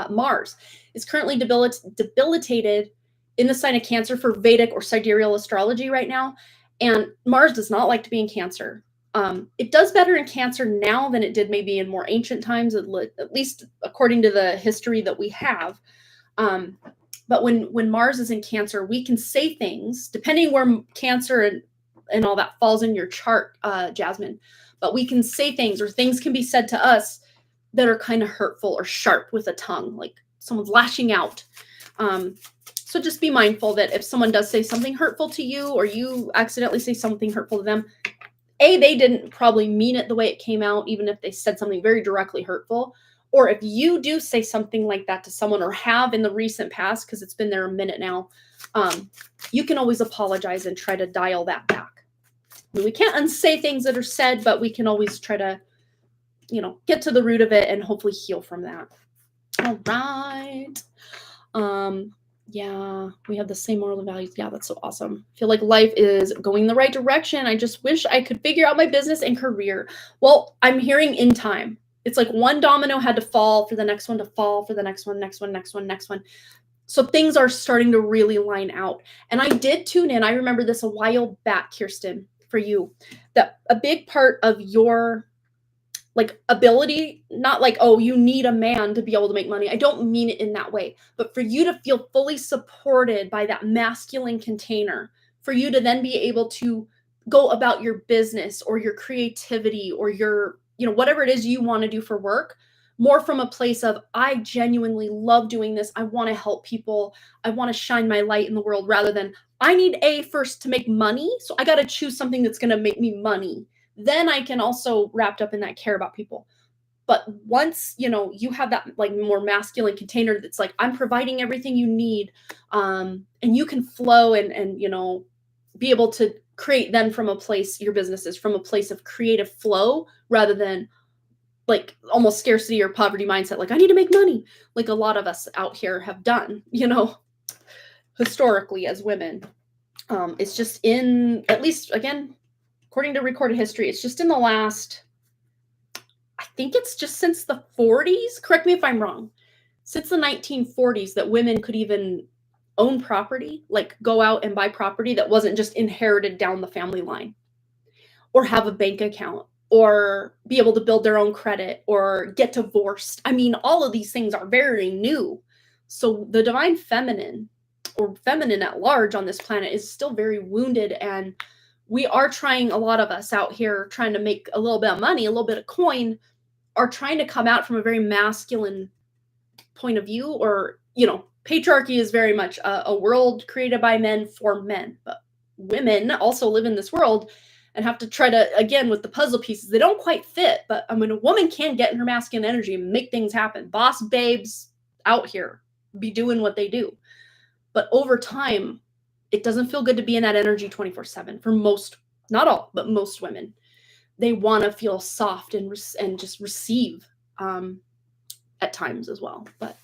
Mars is currently debilitated in the sign of Cancer for Vedic or sidereal astrology right now. And Mars does not like to be in Cancer. It does better in Cancer now than it did maybe in more ancient times, at least according to the history that we have. But when Mars is in Cancer, we can say things, depending where Cancer and all that falls in your chart, Jasmine. But we can say things, or things can be said to us that are kind of hurtful or sharp with a tongue, like someone's lashing out. So just be mindful that if someone does say something hurtful to you, or you accidentally say something hurtful to them, they didn't probably mean it the way it came out, even if they said something very directly hurtful. Or if you do say something like that to someone, or have in the recent past, because it's been there a minute now, you can always apologize and try to dial that back. We can't unsay things that are said, but we can always try to, get to the root of it and hopefully heal from that. All right. Yeah, we have the same moral values. Yeah, that's so awesome. I feel like life is going the right direction. I just wish I could figure out my business and career. Well, I'm hearing in time. It's like one domino had to fall for the next one to fall, for the next one, next one, next one, next one. So things are starting to really line out. And I did tune in. I remember this a while back, Kirsten, for you, that a big part of your like ability, not like, oh, you need a man to be able to make money. I don't mean it in that way, but for you to feel fully supported by that masculine container, for you to then be able to go about your business or your creativity or your, whatever it is you want to do for work, more from a place of, I genuinely love doing this. I want to help people. I want to shine my light in the world, rather than I need first to make money. So I got to choose something that's going to make me money. Then I can also wrapped up in that care about people. But once, you have that like more masculine container that's like, I'm providing everything you need. And you can flow and be able to create then from a place, your business is from a place of creative flow, rather than like almost scarcity or poverty mindset. Like, I need to make money. Like a lot of us out here have done, historically as women. It's just in, at least again, according to recorded history, it's just in the last, I think it's just since the 40s, correct me if I'm wrong, since the 1940s that women could even own property, like go out and buy property that wasn't just inherited down the family line, or have a bank account, or be able to build their own credit, or get divorced. I mean, all of these things are very new. So the divine feminine, or feminine at large on this planet, is still very wounded, and we are trying, a lot of us out here trying to make a little bit of money, a little bit of coin, are trying to come out from a very masculine point of view, or, patriarchy is very much a world created by men for men, but women also live in this world and have to try to, again, with the puzzle pieces, they don't quite fit, but I mean, a woman can get in her masculine energy and make things happen. Boss babes out here be doing what they do. But over time, it doesn't feel good to be in that energy 24/7 for most, not all, but most women. They want to feel soft and just receive at times as well. But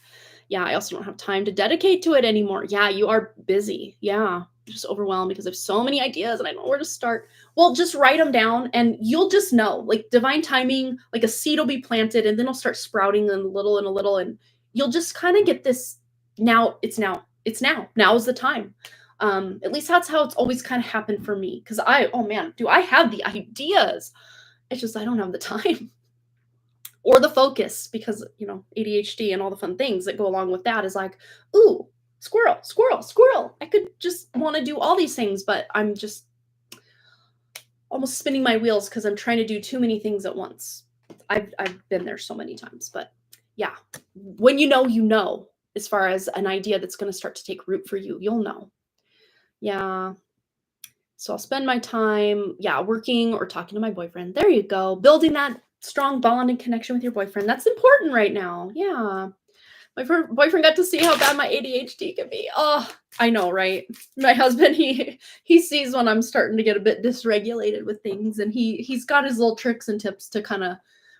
yeah, I also don't have time to dedicate to it anymore. Yeah, you are busy. Yeah, just overwhelmed because I have so many ideas and I don't know where to start. Well, just write them down and you'll just know, like divine timing, like a seed will be planted and then it'll start sprouting a little and a little, and you'll just kind of get this. Now is the time. At least that's how it's always kind of happened for me. Because oh man, do I have the ideas? It's just I don't have the time or the focus because, ADHD and all the fun things that go along with that is like, ooh, squirrel, squirrel, squirrel. I could just want to do all these things, but I'm just almost spinning my wheels because I'm trying to do too many things at once. I've been there so many times, but yeah, when you know, as far as an idea that's going to start to take root for you, you'll know. Yeah. So I'll spend my time, working or talking to my boyfriend. There you go. Building that strong bond and connection with your boyfriend. That's important right now. Yeah. My boyfriend got to see how bad my ADHD can be. Oh, I know, right? My husband, he sees when I'm starting to get a bit dysregulated with things, and he's got his little tricks and tips to kind of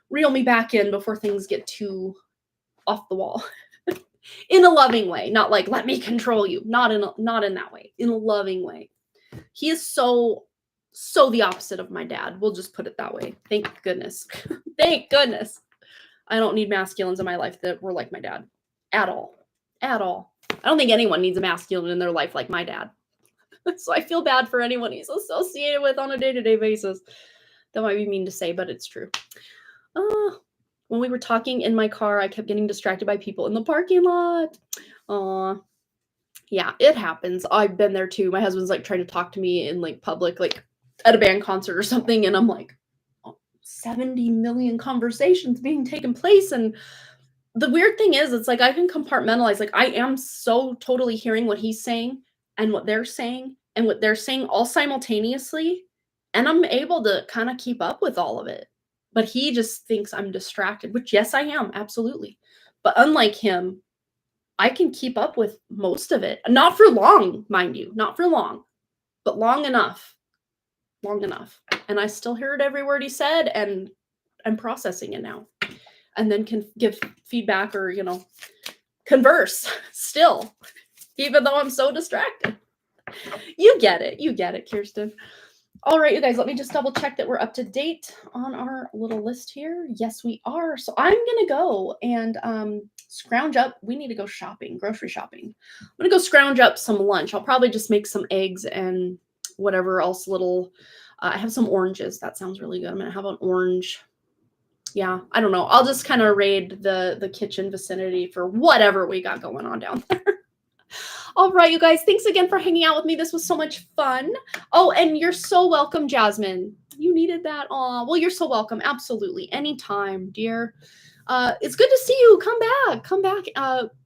reel me back in before things get too off the wall. In a loving way, not like let me control you. Not in that way. In a loving way. He is so the opposite of my dad. We'll just put it that way. Thank goodness. Thank goodness. I don't need masculines in my life that were like my dad. At all. At all. I don't think anyone needs a masculine in their life like my dad. So I feel bad for anyone he's associated with on a day-to-day basis. That might be mean to say, but it's true. When we were talking in my car, I kept getting distracted by people in the parking lot. Yeah, it happens. I've been there too. My husband's like trying to talk to me in like public, like at a band concert or something. And I'm like, 70 million conversations being taken place. And the weird thing is, it's like I can compartmentalize. Like I am so totally hearing what he's saying and what they're saying and what they're saying all simultaneously. And I'm able to kind of keep up with all of it. But he just thinks I'm distracted, which yes, I am. Absolutely. But unlike him, I can keep up with most of it. Not for long, mind you. Not for long. But long enough. Long enough. And I still heard every word he said, and I'm processing it now. And then can give feedback or, converse still, even though I'm so distracted. You get it. You get it, Kirsten. All right, you guys, let me just double check that we're up to date on our little list here. Yes, we are. So I'm going to go and scrounge up. We need to go shopping, grocery shopping. I'm going to go scrounge up some lunch. I'll probably just make some eggs and whatever else little. I have some oranges. That sounds really good. I'm going to have an orange. Yeah, I don't know. I'll just kind of raid the kitchen vicinity for whatever we got going on down there. All right, you guys, thanks again for hanging out with me. This was so much fun. Oh, and you're so welcome, Jasmine. You needed that. Aw, well, you're so welcome. Absolutely. Anytime, dear. It's good to see you. Come back. Come back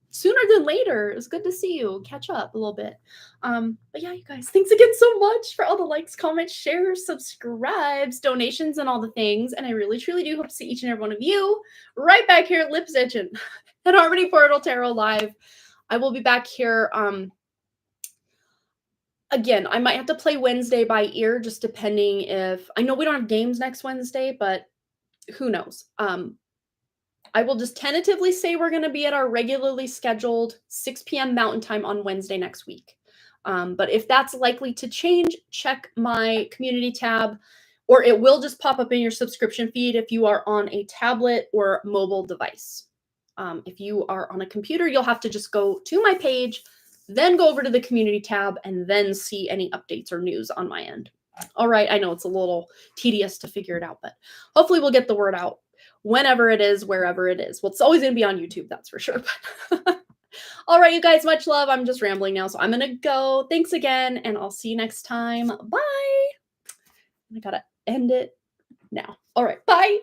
sooner than later. It's good to see you. Catch up a little bit. But yeah, you guys, thanks again so much for all the likes, comments, shares, subscribes, donations, and all the things. And I really, truly do hope to see each and every one of you right back here at Lips Itchin' at Harmony Portal Tarot Live. I will be back here. Again, I might have to play Wednesday by ear, just depending if I know we don't have games next Wednesday, but who knows? I will just tentatively say we're going to be at our regularly scheduled 6 p.m. Mountain Time on Wednesday next week. But if that's likely to change, check my community tab, or it will just pop up in your subscription feed if you are on a tablet or mobile device. If you are on a computer, you'll have to just go to my page, then go over to the community tab, and then see any updates or news on my end. All right, I know it's a little tedious to figure it out, but hopefully we'll get the word out whenever it is, wherever it is. Well, it's always going to be on YouTube, that's for sure. All right, you guys, much love. I'm just rambling now, so I'm going to go. Thanks again, and I'll see you next time. Bye. I got to end it now. All right, bye.